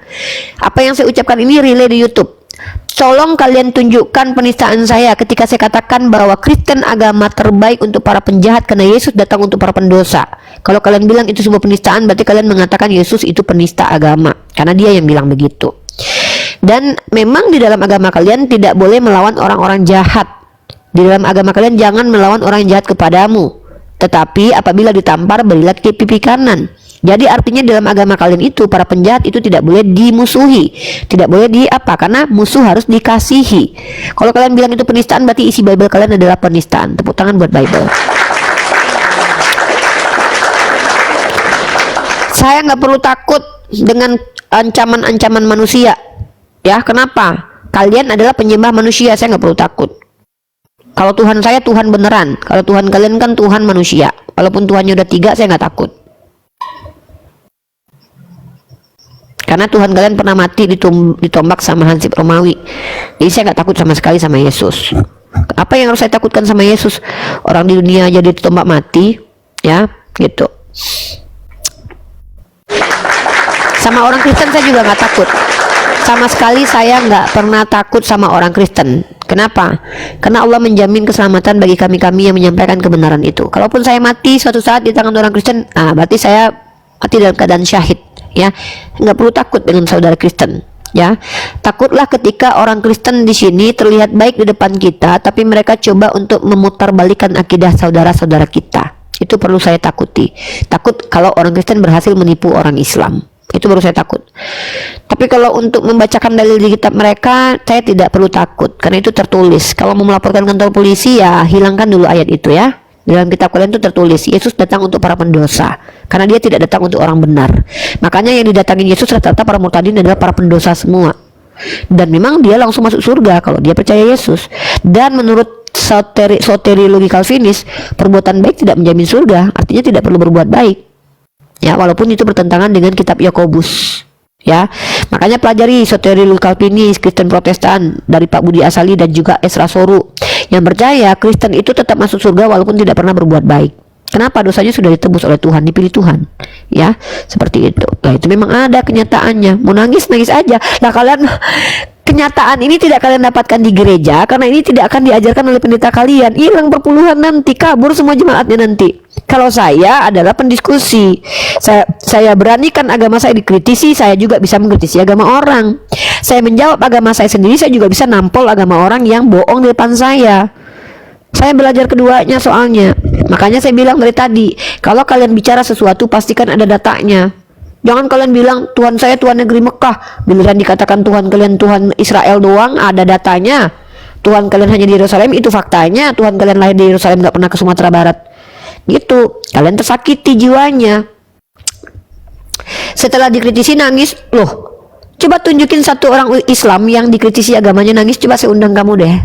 A: Apa yang saya ucapkan ini relay di YouTube. Tolong kalian tunjukkan penistaan saya ketika saya katakan bahwa Kristen agama terbaik untuk para penjahat karena Yesus datang untuk para pendosa. Kalau kalian bilang itu sebuah penistaan, berarti kalian mengatakan Yesus itu penista agama, karena dia yang bilang begitu. Dan memang di dalam agama kalian tidak boleh melawan orang-orang jahat. Di dalam agama kalian jangan melawan orang jahat kepadamu, tetapi apabila ditampar berilah ke pipi kanan. Jadi artinya dalam agama kalian itu para penjahat itu tidak boleh dimusuhi, tidak boleh karena musuh harus dikasihi. Kalau kalian bilang itu penistaan, berarti isi Bible kalian adalah penistaan. Tepuk tangan buat Bible. Saya nggak perlu takut dengan ancaman-ancaman manusia. Ya, kenapa? Kalian adalah penyembah manusia, saya nggak perlu takut. Kalau Tuhan saya Tuhan beneran, kalau Tuhan kalian kan Tuhan manusia. Walaupun Tuhannya udah 3, saya nggak takut. Karena Tuhan kalian pernah mati ditombak sama Hansip Romawi. Jadi saya nggak takut sama sekali sama Yesus. Apa yang harus saya takutkan sama Yesus? Orang di dunia aja ditombak mati, ya, gitu. Sama orang Kristen saya juga nggak takut. Sama sekali saya nggak pernah takut sama orang Kristen. Kenapa? Karena Allah menjamin keselamatan bagi kami yang menyampaikan kebenaran itu. Kalaupun saya mati suatu saat di tangan orang Kristen, berarti saya mati dalam keadaan syahid. Ya, nggak perlu takut dengan saudara Kristen. Ya, takutlah ketika orang Kristen di sini terlihat baik di depan kita, tapi mereka coba untuk memutarbalikkan akidah saudara-saudara kita. Itu perlu saya takuti. Takut kalau orang Kristen berhasil menipu orang Islam. Itu baru saya takut. Tapi kalau untuk membacakan dalil di kitab mereka, saya tidak perlu takut karena itu tertulis. Kalau mau melaporkan kantor polisi, ya hilangkan dulu ayat itu ya. Dalam kitab kalian itu tertulis Yesus datang untuk para pendosa, karena dia tidak datang untuk orang benar. Makanya yang didatangin Yesus rata-rata para murtadin adalah para pendosa semua. Dan memang dia langsung masuk surga kalau dia percaya Yesus. Dan menurut soteriologi Calvinis, perbuatan baik tidak menjamin surga. Artinya tidak perlu berbuat baik. Ya, walaupun itu bertentangan dengan kitab Yakobus. Ya, makanya pelajari soteriologi Calvinis, Kristen Protestan dari Pak Budi Asali dan juga Esra Soru yang percaya Kristen itu tetap masuk surga walaupun tidak pernah berbuat baik. Kenapa? Dosanya sudah ditebus oleh Tuhan, dipilih Tuhan. Ya, seperti itu. Nah, itu memang ada kenyataannya. Mau nangis, nangis aja. Nah, kalian kenyataan ini tidak kalian dapatkan di gereja karena ini tidak akan diajarkan oleh pendeta kalian. Hilang perpuluhan nanti, kabur semua jemaatnya nanti. Kalau saya adalah pendiskusi, saya beranikan agama saya dikritisi, saya juga bisa mengkritisi agama orang. Saya menjawab agama saya sendiri, saya juga bisa nampol agama orang yang bohong di depan saya. Saya belajar keduanya soalnya. Makanya saya bilang dari tadi, kalau kalian bicara sesuatu pastikan ada datanya. Jangan kalian bilang Tuhan saya Tuhan negeri Mekah, giliran dikatakan Tuhan kalian Tuhan Israel doang, ada datanya. Tuhan kalian hanya di Yerusalem, itu faktanya. Tuhan kalian lahir di Yerusalem, gak pernah ke Sumatera Barat. Gitu, kalian tersakiti jiwanya. Setelah dikritisi nangis, loh, coba tunjukin satu orang Islam yang dikritisi agamanya nangis, coba saya undang kamu deh.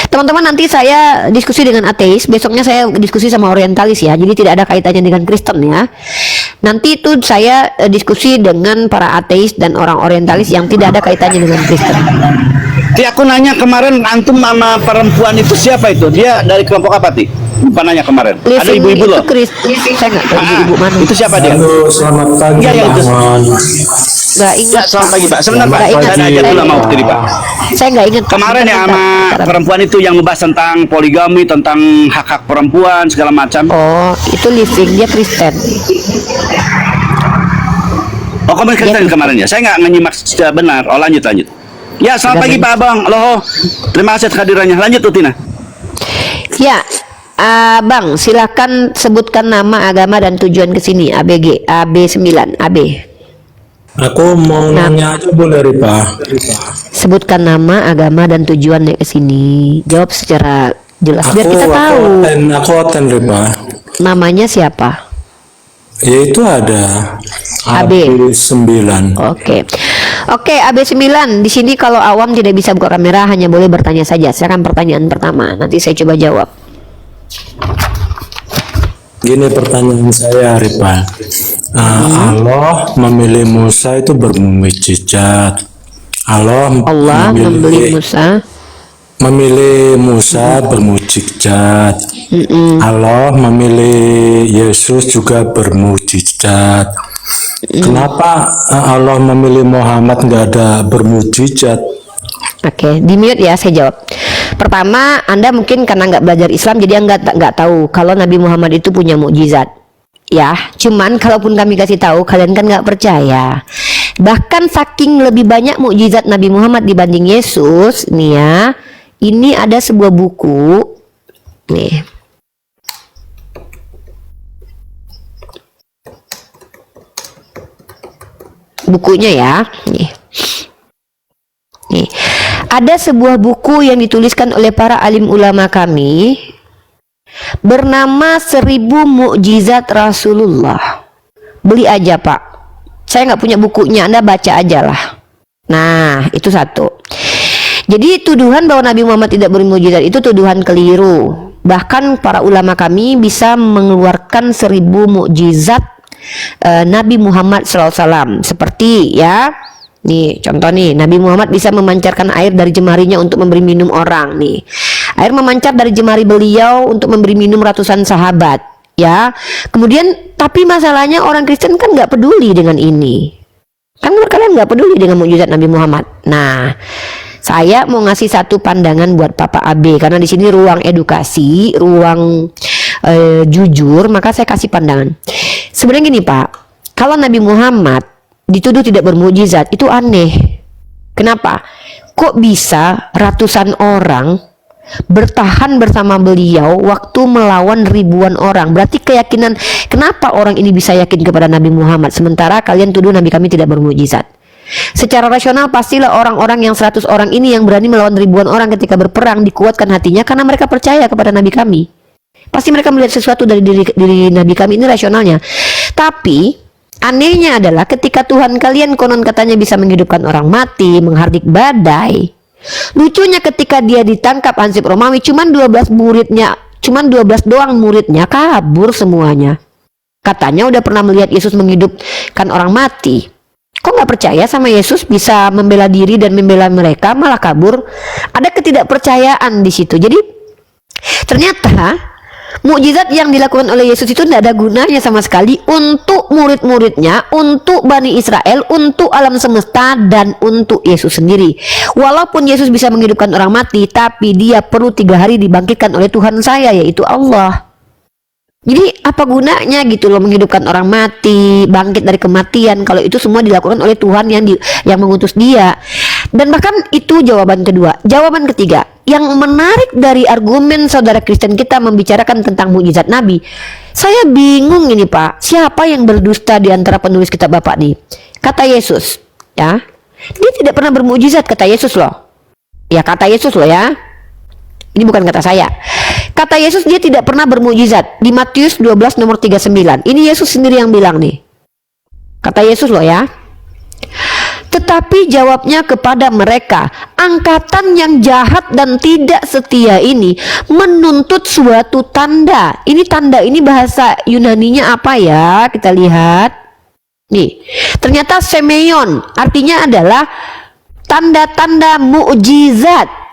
A: Teman-teman, nanti saya diskusi dengan ateis, besoknya saya diskusi sama orientalis ya, jadi tidak ada kaitannya dengan Kristen ya. Nanti itu saya diskusi dengan para ateis dan orang orientalis yang tidak ada kaitannya dengan Kristen.
H: Ti, aku nanya kemarin antum sama perempuan itu siapa itu? Dia dari kelompok apa, Ti? Lupa nanya kemarin. Ada ibu-ibu loh.
A: Saya nggak tahu ibu-ibu mana.
H: Itu siapa dia?
E: Halo, selamat pagi,
H: Iya,
E: Pak
H: itu.
E: Ahmad.
A: Nggak ingat.
H: Selamat pagi, Pak. Sebentar, Pak.
A: Nggak ingat.
H: Saya aja dulu sama Ukti, Pak.
A: Saya nggak ingat.
H: Kemarin ya sama perempuan itu yang membahas tentang poligami, tentang hak-hak perempuan segala macam.
A: Oh, itu living, dia Kristen.
H: Oh, kemarin Kristen kemarin ya. Saya nggak menyimak secara benar. Oh, lanjut. Ya, selamat pagi Pak Abang. Loh, terima kasih kehadirannya. Lanjut, Utina.
A: Ya, Bang, silakan sebutkan nama, agama dan tujuan ke sini. ABG, AB9, AB.
E: Aku mau nanya aja boleh, Ripa?
A: Sebutkan nama, agama dan tujuan ke sini. Jawab secara jelas biar kita tahu.
E: Aku oten, Ripa.
A: Namanya siapa?
E: Yaitu ada
A: AB.
E: AB9.
A: Oke. Oke, AB9 di sini kalau awam tidak bisa buka kamera hanya boleh bertanya saja. Silakan pertanyaan pertama. Nanti saya coba jawab.
E: Gini pertanyaan saya, Ripa. Allah memilih Musa itu bermujizat. Allah
A: membeli Musa.
E: Memilih Musa bermujizat. Allah memilih Yesus juga bermujizat. Kenapa Allah memilih Muhammad nggak ada bermujizat?
A: Oke, di mute ya, saya jawab. Pertama, Anda mungkin karena nggak belajar Islam jadi nggak tahu kalau Nabi Muhammad itu punya mukjizat. Ya, cuman kalaupun kami kasih tahu, kalian kan nggak percaya. Bahkan saking lebih banyak mukjizat Nabi Muhammad dibanding Yesus, nih ya. Ini ada sebuah buku, nih. Bukunya ya, nih. Nih, ada sebuah buku yang dituliskan oleh para alim ulama kami bernama 1000 Mukjizat Rasulullah. Beli aja Pak, saya nggak punya bukunya, Anda baca aja lah. Nah, itu satu. Jadi tuduhan bahwa Nabi Muhammad tidak bermukjizat itu tuduhan keliru. Bahkan para ulama kami bisa mengeluarkan 1000 mukjizat Nabi Muhammad SAW. Seperti ya, nih contoh nih, Nabi Muhammad bisa memancarkan air dari jemarinya untuk memberi minum orang. Nih, air memancar dari jemari beliau untuk memberi minum ratusan sahabat. Ya, kemudian tapi masalahnya orang Kristen kan nggak peduli dengan ini. Kan kalian nggak peduli dengan mukjizat Nabi Muhammad. Nah, saya mau ngasih satu pandangan buat Papa AB karena di sini ruang edukasi, ruang jujur, maka saya kasih pandangan. Sebenarnya gini Pak, kalau Nabi Muhammad dituduh tidak bermukjizat itu aneh. Kenapa? Kok bisa ratusan orang bertahan bersama beliau waktu melawan ribuan orang? Berarti keyakinan, kenapa orang ini bisa yakin kepada Nabi Muhammad sementara kalian tuduh Nabi kami tidak bermukjizat? Secara rasional pastilah orang-orang yang 100 orang ini yang berani melawan ribuan orang ketika berperang dikuatkan hatinya karena mereka percaya kepada Nabi kami. Pasti mereka melihat sesuatu dari diri Nabi kami, ini rasionalnya. Tapi anehnya adalah ketika Tuhan kalian konon katanya bisa menghidupkan orang mati, menghardik badai. Lucunya ketika dia ditangkap Hansip Romawi cuman 12 doang muridnya kabur semuanya. Katanya udah pernah melihat Yesus menghidupkan orang mati. Kok nggak percaya sama Yesus bisa membela diri dan membela mereka, malah kabur? Ada ketidakpercayaan di situ. Jadi ternyata mukjizat yang dilakukan oleh Yesus itu tidak ada gunanya sama sekali untuk murid-muridnya, untuk Bani Israel, untuk alam semesta, dan untuk Yesus sendiri. Walaupun Yesus bisa menghidupkan orang mati, tapi dia perlu 3 hari dibangkitkan oleh Tuhan saya, yaitu Allah. Jadi apa gunanya gitu loh menghidupkan orang mati, bangkit dari kematian kalau itu semua dilakukan oleh Tuhan yang mengutus dia. Dan bahkan itu jawaban kedua. Jawaban ketiga, yang menarik dari argumen saudara Kristen kita membicarakan tentang mukjizat Nabi. Saya bingung ini Pak, siapa yang berdusta di antara penulis kitab Bapak nih? Kata Yesus, ya. Dia tidak pernah bermukjizat, kata Yesus loh. Ya, kata Yesus loh ya. Ini bukan kata saya. Kata Yesus dia tidak pernah bermukjizat. Di Matius 12 nomor 39. Ini Yesus sendiri yang bilang nih. Kata Yesus loh ya. Tetapi jawabnya kepada mereka, angkatan yang jahat dan tidak setia ini menuntut suatu tanda. Ini tanda ini bahasa Yunaninya apa ya? Kita lihat. Nih, ternyata semeion artinya adalah tanda-tanda mukjizat.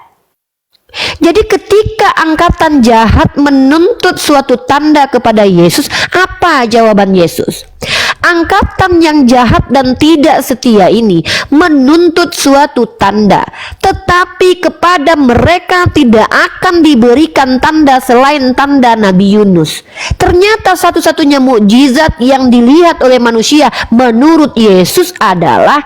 A: Jadi ketika angkatan jahat menuntut suatu tanda kepada Yesus, apa jawaban Yesus? Angkatan yang jahat dan tidak setia ini menuntut suatu tanda, tetapi kepada mereka tidak akan diberikan tanda selain tanda Nabi Yunus. Ternyata satu-satunya mukjizat yang dilihat oleh manusia menurut Yesus adalah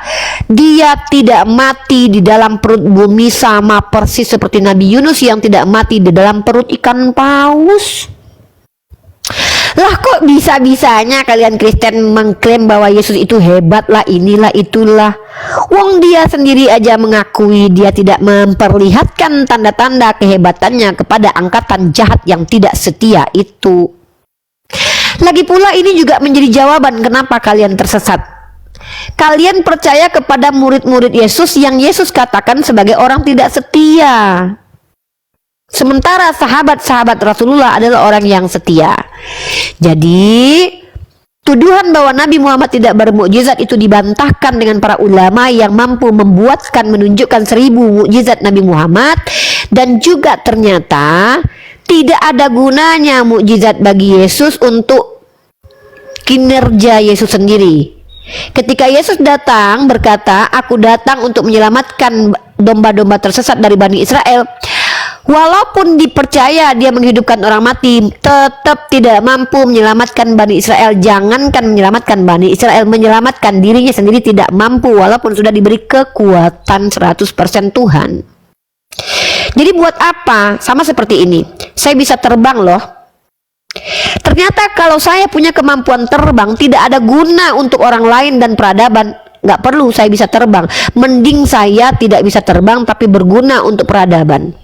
A: dia tidak mati di dalam perut bumi, sama persis seperti Nabi Yunus yang tidak mati di dalam perut ikan paus. Lah kok bisa-bisanya kalian Kristen mengklaim bahwa Yesus itu hebat lah, inilah itulah. Wong dia sendiri aja mengakui dia tidak memperlihatkan tanda-tanda kehebatannya kepada angkatan jahat yang tidak setia itu. Lagi pula ini juga menjadi jawaban kenapa kalian tersesat. kalian percaya kepada murid-murid Yesus yang Yesus katakan sebagai orang tidak setia. Sementara sahabat-sahabat Rasulullah adalah orang yang setia. Jadi tuduhan bahwa Nabi Muhammad tidak bermukjizat itu dibantahkan dengan para ulama yang mampu menunjukkan 1000 mukjizat Nabi Muhammad. Dan juga ternyata tidak ada gunanya mukjizat bagi Yesus untuk kinerja Yesus sendiri. Ketika Yesus datang berkata, aku datang untuk menyelamatkan domba-domba tersesat dari Bani Israel, walaupun dipercaya dia menghidupkan orang mati, tetap tidak mampu menyelamatkan Bani Israel. Jangankan menyelamatkan Bani Israel, menyelamatkan dirinya sendiri tidak mampu walaupun sudah diberi kekuatan 100% Tuhan. Jadi buat apa? Sama seperti ini, saya bisa terbang loh. Ternyata kalau saya punya kemampuan terbang, tidak ada guna untuk orang lain dan peradaban. Nggak perlu saya bisa terbang. Mending saya tidak bisa terbang tapi berguna untuk peradaban.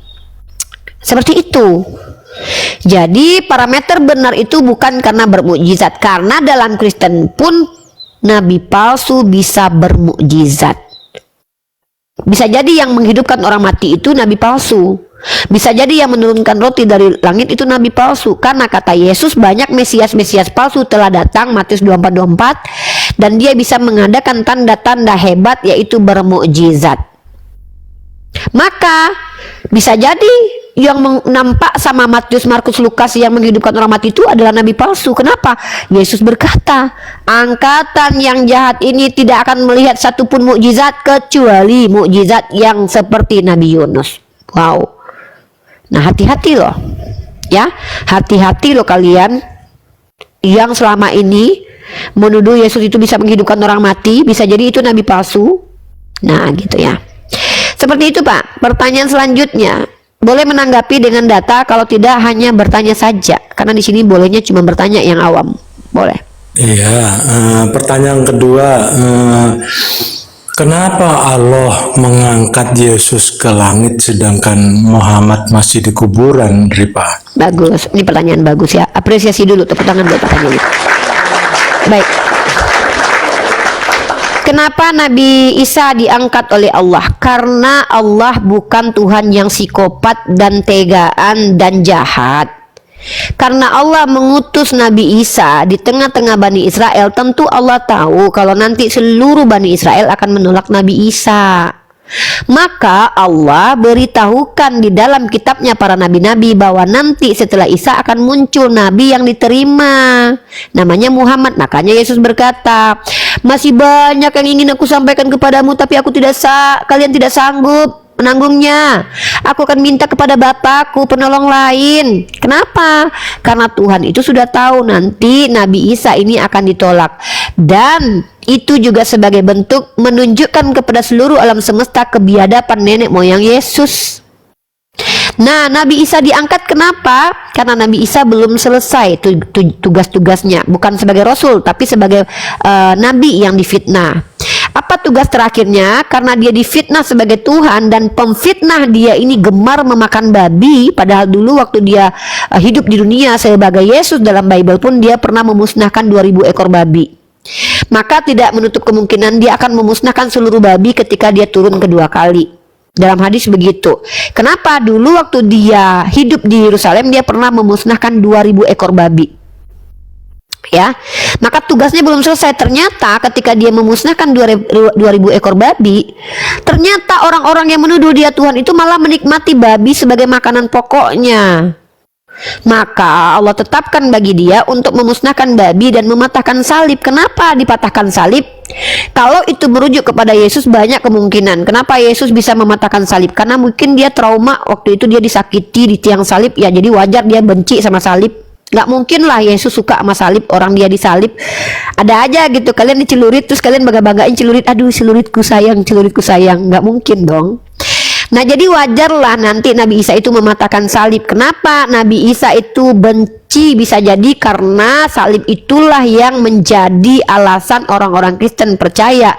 A: Seperti itu. Jadi parameter benar itu bukan karena bermukjizat. Karena dalam Kristen pun nabi palsu bisa bermukjizat. Bisa jadi yang menghidupkan orang mati itu nabi palsu. Bisa jadi yang menurunkan roti dari langit itu nabi palsu. Karena kata Yesus banyak mesias-mesias palsu telah datang, Matius 24:24, dan dia bisa mengadakan tanda-tanda hebat yaitu bermukjizat. Maka bisa jadi yang nampak sama Matius, Markus, Lukas yang menghidupkan orang mati itu adalah nabi palsu. Kenapa? Yesus berkata, angkatan yang jahat ini tidak akan melihat satupun mukjizat kecuali mukjizat yang seperti Nabi Yunus. Wow. Nah, hati-hati loh. Ya, hati-hati loh kalian yang selama ini menuduh Yesus itu bisa menghidupkan orang mati, bisa jadi itu nabi palsu. Nah, gitu ya. Seperti itu, Pak. Pertanyaan selanjutnya, boleh menanggapi dengan data, kalau tidak hanya bertanya saja. Karena di sini bolehnya cuma bertanya yang awam. Boleh.
E: Iya, pertanyaan kedua, kenapa Allah mengangkat Yesus ke langit sedangkan Muhammad masih di kuburan, Ripa?
A: Bagus, ini pertanyaan bagus ya. Apresiasi dulu, tepuk tangan buat pertanyaan ini. Baik. Kenapa Nabi Isa diangkat oleh Allah? Karena Allah bukan Tuhan yang psikopat dan tegaan dan jahat. Karena Allah mengutus Nabi Isa di tengah-tengah Bani Israel, tentu Allah tahu kalau nanti seluruh Bani Israel akan menolak Nabi Isa. Maka Allah beritahukan di dalam kitabnya para nabi-nabi bahwa nanti setelah Isa akan muncul nabi yang diterima, namanya Muhammad. Makanya Yesus berkata, masih banyak yang ingin aku sampaikan kepadamu, tapi kalian tidak sanggup menanggungnya. Aku akan minta kepada Bapakku penolong lain. Kenapa? Karena Tuhan itu sudah tahu nanti Nabi Isa ini akan ditolak. Dan itu juga sebagai bentuk menunjukkan kepada seluruh alam semesta kebiadaban nenek moyang Yesus. Nah, Nabi Isa diangkat kenapa? Karena Nabi Isa belum selesai tugas-tugasnya. Bukan sebagai Rasul, tapi sebagai Nabi yang difitnah. Apa tugas terakhirnya? Karena dia difitnah sebagai Tuhan, dan pemfitnah dia ini gemar memakan babi. Padahal dulu waktu dia hidup di dunia sebagai Yesus dalam Bible pun dia pernah memusnahkan 2000 ekor babi. Maka tidak menutup kemungkinan dia akan memusnahkan seluruh babi ketika dia turun kedua kali. Dalam hadis begitu. Kenapa? Dulu waktu dia hidup di Yerusalem dia pernah memusnahkan 2000 ekor babi. Ya, maka tugasnya belum selesai. Ternyata ketika dia memusnahkan 2000 ekor babi, ternyata orang-orang yang menuduh dia Tuhan itu malah menikmati babi sebagai makanan pokoknya. Maka Allah tetapkan bagi dia untuk memusnahkan babi dan mematahkan salib. Kenapa dipatahkan salib? Kalau itu merujuk kepada Yesus, banyak kemungkinan. Kenapa Yesus bisa mematahkan salib? Karena mungkin dia trauma waktu itu, dia disakiti di tiang salib. Ya, jadi wajar dia benci sama salib. Gak mungkin lah Yesus suka sama salib, orang dia disalib. Ada aja gitu, kalian dicelurit terus kalian bangga-banggain celurit. Aduh, celuritku sayang, celuritku sayang. Gak mungkin dong. Nah, jadi wajarlah nanti Nabi Isa itu mematahkan salib. Kenapa Nabi Isa itu benci? Bisa jadi karena salib itulah yang menjadi alasan orang-orang Kristen percaya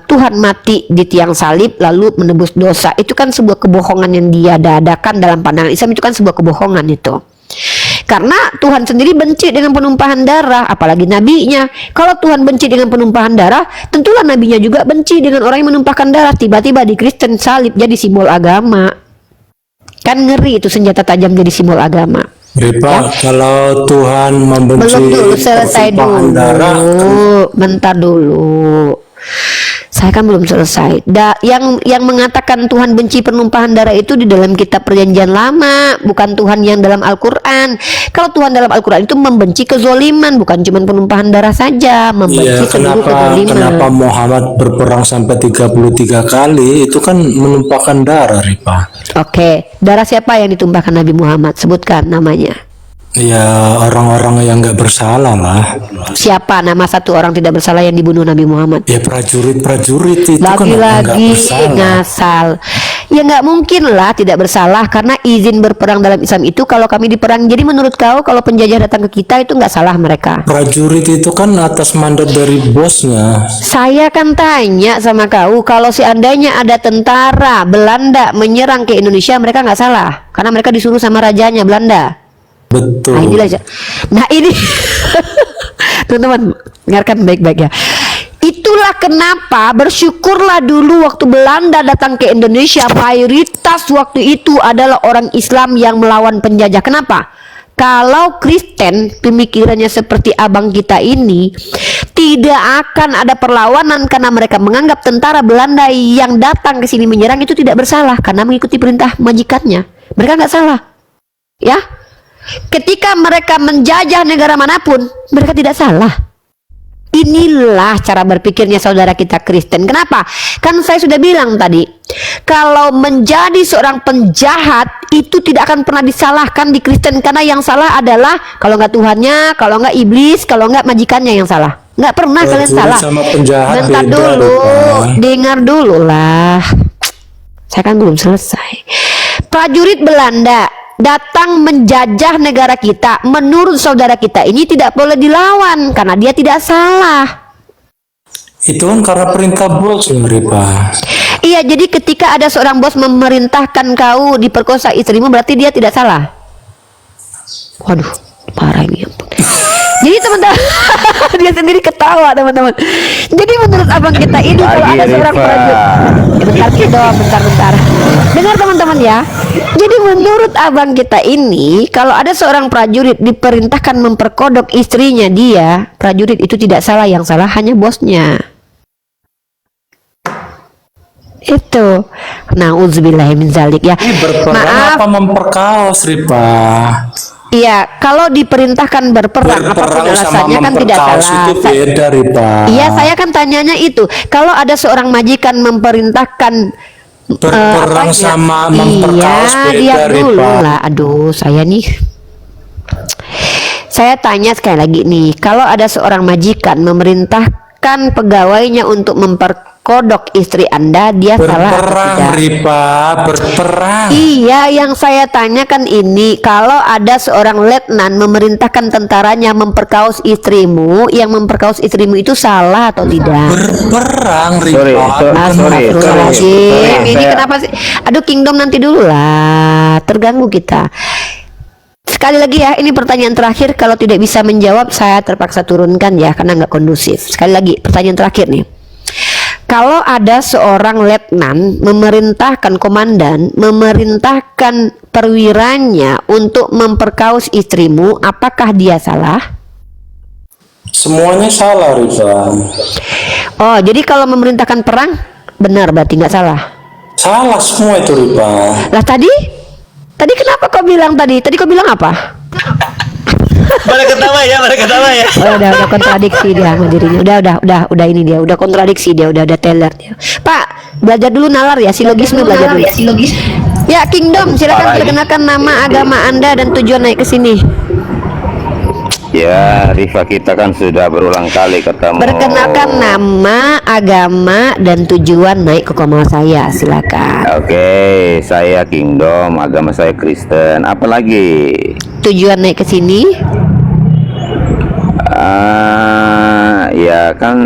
A: Tuhan mati di tiang salib lalu menebus dosa. Itu kan sebuah kebohongan yang dia adakan dalam pandangan Islam, itu kan sebuah kebohongan itu. Karena Tuhan sendiri benci dengan penumpahan darah, apalagi nabinya. Kalau Tuhan benci dengan penumpahan darah, tentulah nabinya juga benci dengan orang yang menumpahkan darah. Tiba-tiba di Kristen salib jadi simbol agama. Kan ngeri itu, senjata tajam jadi simbol agama.
E: Ripa, kalau Tuhan membenci
A: Belum dulu, selesai
E: pertumpahan
A: dulu.
E: darah,
A: Bentar dulu. Saya kan belum selesai. Yang mengatakan Tuhan benci penumpahan darah itu di dalam kitab Perjanjian Lama, bukan Tuhan yang dalam Al-Quran. Kalau Tuhan dalam Al-Quran itu membenci kezoliman, bukan cuma penumpahan darah saja, membenci
E: ya
A: seluruh kezoliman.
E: kenapa Muhammad berperang sampai 33 kali? Itu kan menumpahkan darah, Ripa.
A: Oke, darah siapa yang ditumpahkan Nabi Muhammad? Sebutkan namanya.
E: Ya orang-orang yang nggak bersalah lah.
A: Siapa nama satu orang tidak bersalah yang dibunuh Nabi Muhammad?
E: Ya prajurit-prajurit itu kan nggak
A: Lagi-lagi
E: bersalah.
A: ngasal. Ya nggak mungkin lah tidak bersalah, karena izin berperang dalam Islam itu kalau kami diperang. Jadi menurut kau kalau penjajah datang ke kita itu nggak salah mereka?
E: Prajurit itu kan atas mandat dari bosnya.
A: Saya kan tanya sama kau, kalau seandainya ada tentara Belanda menyerang ke Indonesia, mereka nggak salah karena mereka disuruh sama rajanya Belanda.
E: Betul.
A: Nah inilah, nah ini teman-teman dengarkan baik-baik ya. Itulah kenapa bersyukurlah dulu waktu Belanda datang ke Indonesia, mayoritas waktu itu adalah orang Islam yang melawan penjajah. Kenapa? Kalau Kristen pemikirannya seperti abang kita ini, tidak akan ada perlawanan karena mereka menganggap tentara Belanda yang datang ke sini menyerang itu tidak bersalah karena mengikuti perintah majikannya. Mereka nggak salah, ya. Ketika mereka menjajah negara manapun, mereka tidak salah. Inilah cara berpikirnya saudara kita Kristen. Kenapa? Kan saya sudah bilang tadi, kalau menjadi seorang penjahat itu tidak akan pernah disalahkan di Kristen, karena yang salah adalah kalau nggak Tuhannya, kalau nggak iblis, kalau nggak majikannya yang salah. Nggak pernah kalian
E: Prajurit
A: salah.
E: sama penjahat
A: Bentar
E: beda,
A: dulu,
E: Ripa.
A: dengar dulu lah. Saya kan belum selesai. Prajurit Belanda datang menjajah negara kita, menurut saudara kita ini tidak boleh dilawan karena dia tidak salah.
E: Itu kan karena perintah bos, Ripa.
A: Iya, jadi ketika ada seorang bos memerintahkan kau diperkosa istrimu, berarti dia tidak salah. Waduh, parah ini, ampun. Jadi teman-teman, dia sendiri ketawa teman-teman. Jadi menurut abang kita ini kalau ada seorang prajurit, bentar. Dengar teman-teman ya. Jadi menurut abang kita ini, kalau ada seorang prajurit diperintahkan memperkodok istrinya dia, prajurit itu tidak salah, yang salah hanya bosnya. Itu. Nauzubillahi min zalik ya.
E: Ini berperang
A: Maaf.
E: apa memperkaos, Ripa?
A: Iya, kalau diperintahkan berperang, apapun
E: Berperang sama
A: alasannya kan tidak
E: memperkaos
A: salah.
E: itu beda, Ripa.
A: Iya, saya kan tanyanya itu. Kalau ada seorang majikan memerintahkan
E: Berperang
A: apanya?
E: sama memperkaos
A: Iya,
E: beda,
A: diam dulu
E: Ripa.
A: lah. Aduh, saya nih. Saya tanya sekali lagi nih, kalau ada seorang majikan memerintahkan pegawainya untuk memperkodok istri Anda, dia salah atau
E: Berperang,
A: tidak?
E: Ripa, berperang.
A: Iya, yang saya tanyakan ini, kalau ada seorang letnan memerintahkan tentaranya memperkaos istrimu, yang memperkaos istrimu itu salah atau tidak?
E: Berperang, Ripa.
A: Astagfirullahaladzim. Ini kenapa sih? Aduh, Kingdom nanti dulu lah, terganggu kita. Sekali lagi ya, ini pertanyaan terakhir. Kalau tidak bisa menjawab, saya terpaksa turunkan ya, karena nggak kondusif. Sekali lagi, pertanyaan terakhir nih. Kalau ada seorang letnan memerintahkan komandan, memerintahkan perwiranya untuk memperkaos istrimu, apakah dia salah?
E: Semuanya salah, Rifa.
A: Oh, jadi kalau memerintahkan perang, benar berarti nggak salah?
E: Salah semua itu, Rifa.
A: Lah tadi kenapa kau bilang tadi? Tadi kau bilang apa?
H: Pada ketawa ya.
A: Oh, udah kontradiksi dia sama dirinya. Udah ini dia, udah kontradiksi dia, udah teler dia. Pak, belajar dulu nalar ya, silogisme belajar dulu. Ya, Kingdom, silakan perkenalkan nama, agama Anda dan tujuan naik ke sini.
I: Ya, Rifa, kita kan sudah berulang kali ketemu.
A: Perkenalkan nama, agama dan tujuan naik ke komal saya, silakan.
I: Oke, saya Kingdom, agama saya Kristen. Apalagi?
A: Tujuan naik ke sini?
I: Ya kan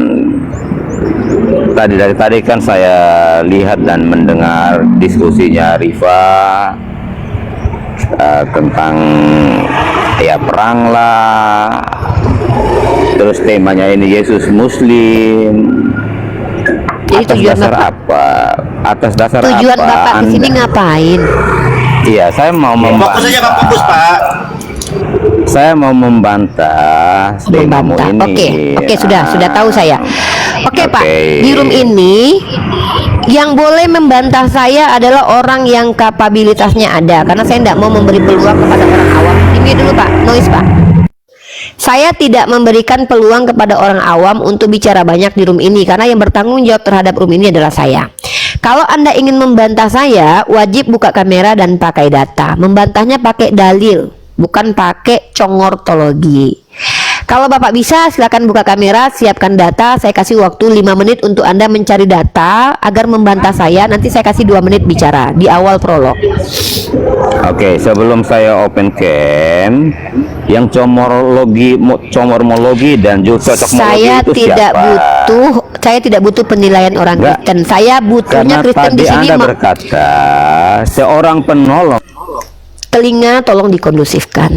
I: dari tadi kan saya lihat dan mendengar diskusinya Rifa tentang ya perang lah, terus temanya ini Yesus Muslim.
A: Jadi
I: Atas
A: tujuan
I: dasar
A: Bapak,
I: apa? Atas dasar
A: tujuan
I: apa?
A: Bapak ke sini ngapain?
I: Iya, saya mau
H: Fokus saja Pak, fokus Pak.
I: Saya mau membantah temamu
A: Membantah.
I: ini.
A: Oke, sudah tahu saya. Oke, Pak,
I: Oke.
A: di room ini yang boleh membantah saya adalah orang yang kapabilitasnya ada, karena saya tidak mau memberi peluang kepada orang awam. Ini dulu Pak, noise Pak. Saya tidak memberikan peluang kepada orang awam untuk bicara banyak di room ini, karena yang bertanggung jawab terhadap room ini adalah saya. Kalau Anda ingin membantah saya, wajib buka kamera dan pakai data. Membantahnya pakai dalil, bukan pakai congortologi. Kalau Bapak bisa, silakan buka kamera, siapkan data. Saya kasih waktu 5 menit untuk Anda mencari data agar membantah saya. Nanti saya kasih 2 menit bicara di awal prolog.
I: Oke, sebelum saya open cam, yang comormologi dan juga cocokmologi
A: Saya
I: itu
A: tidak
I: siapa?
A: saya tidak butuh penilaian orang
I: Enggak.
A: Kristen. Saya butuhnya
I: Karena
A: Kristen
I: tadi
A: di sini.
I: Anda berkata seorang penolong.
A: Telinga tolong dikondusifkan.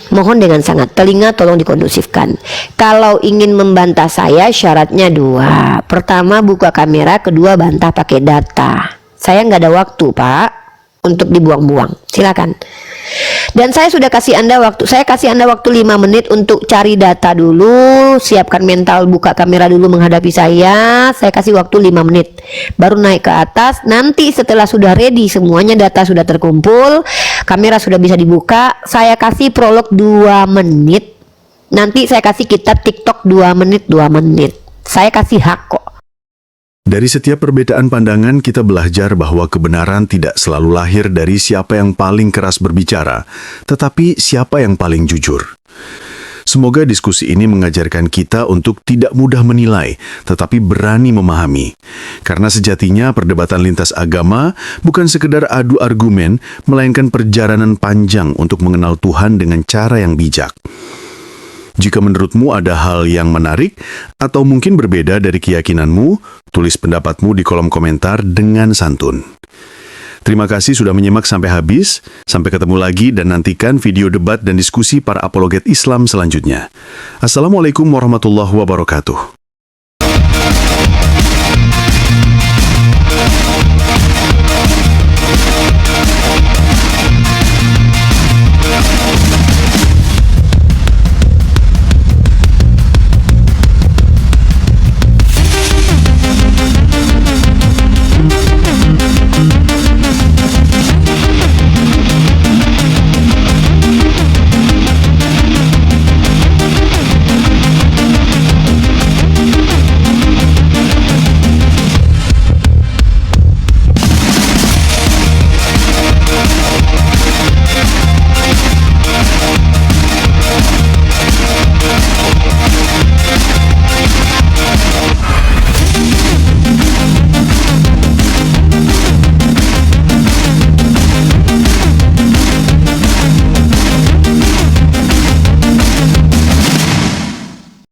A: Mohon dengan sangat, telinga tolong dikondusifkan. Kalau ingin membantah saya, syaratnya 2. Pertama, buka kamera. Kedua, bantah pakai data. Saya nggak ada waktu Pak untuk dibuang-buang. Silakan. Dan saya sudah kasih Anda waktu. Saya kasih Anda waktu 5 menit untuk cari data dulu. Siapkan mental, buka kamera dulu menghadapi saya. Saya kasih waktu 5 menit. Baru naik ke atas. Nanti setelah sudah ready semuanya, data sudah terkumpul, kamera sudah bisa dibuka, saya kasih prolog 2 menit. Nanti saya kasih kitab TikTok 2 menit, 2 menit. Saya kasih hak kok.
C: Dari setiap perbedaan pandangan, kita belajar bahwa kebenaran tidak selalu lahir dari siapa yang paling keras berbicara, tetapi siapa yang paling jujur. Semoga diskusi ini mengajarkan kita untuk tidak mudah menilai, tetapi berani memahami. Karena sejatinya perdebatan lintas agama bukan sekedar adu argumen, melainkan perjalanan panjang untuk mengenal Tuhan dengan cara yang bijak. Jika menurutmu ada hal yang menarik atau mungkin berbeda dari keyakinanmu, tulis pendapatmu di kolom komentar dengan santun. Terima kasih sudah menyimak sampai habis. Sampai ketemu lagi dan nantikan video debat dan diskusi para apologet Islam selanjutnya. Assalamualaikum warahmatullahi wabarakatuh.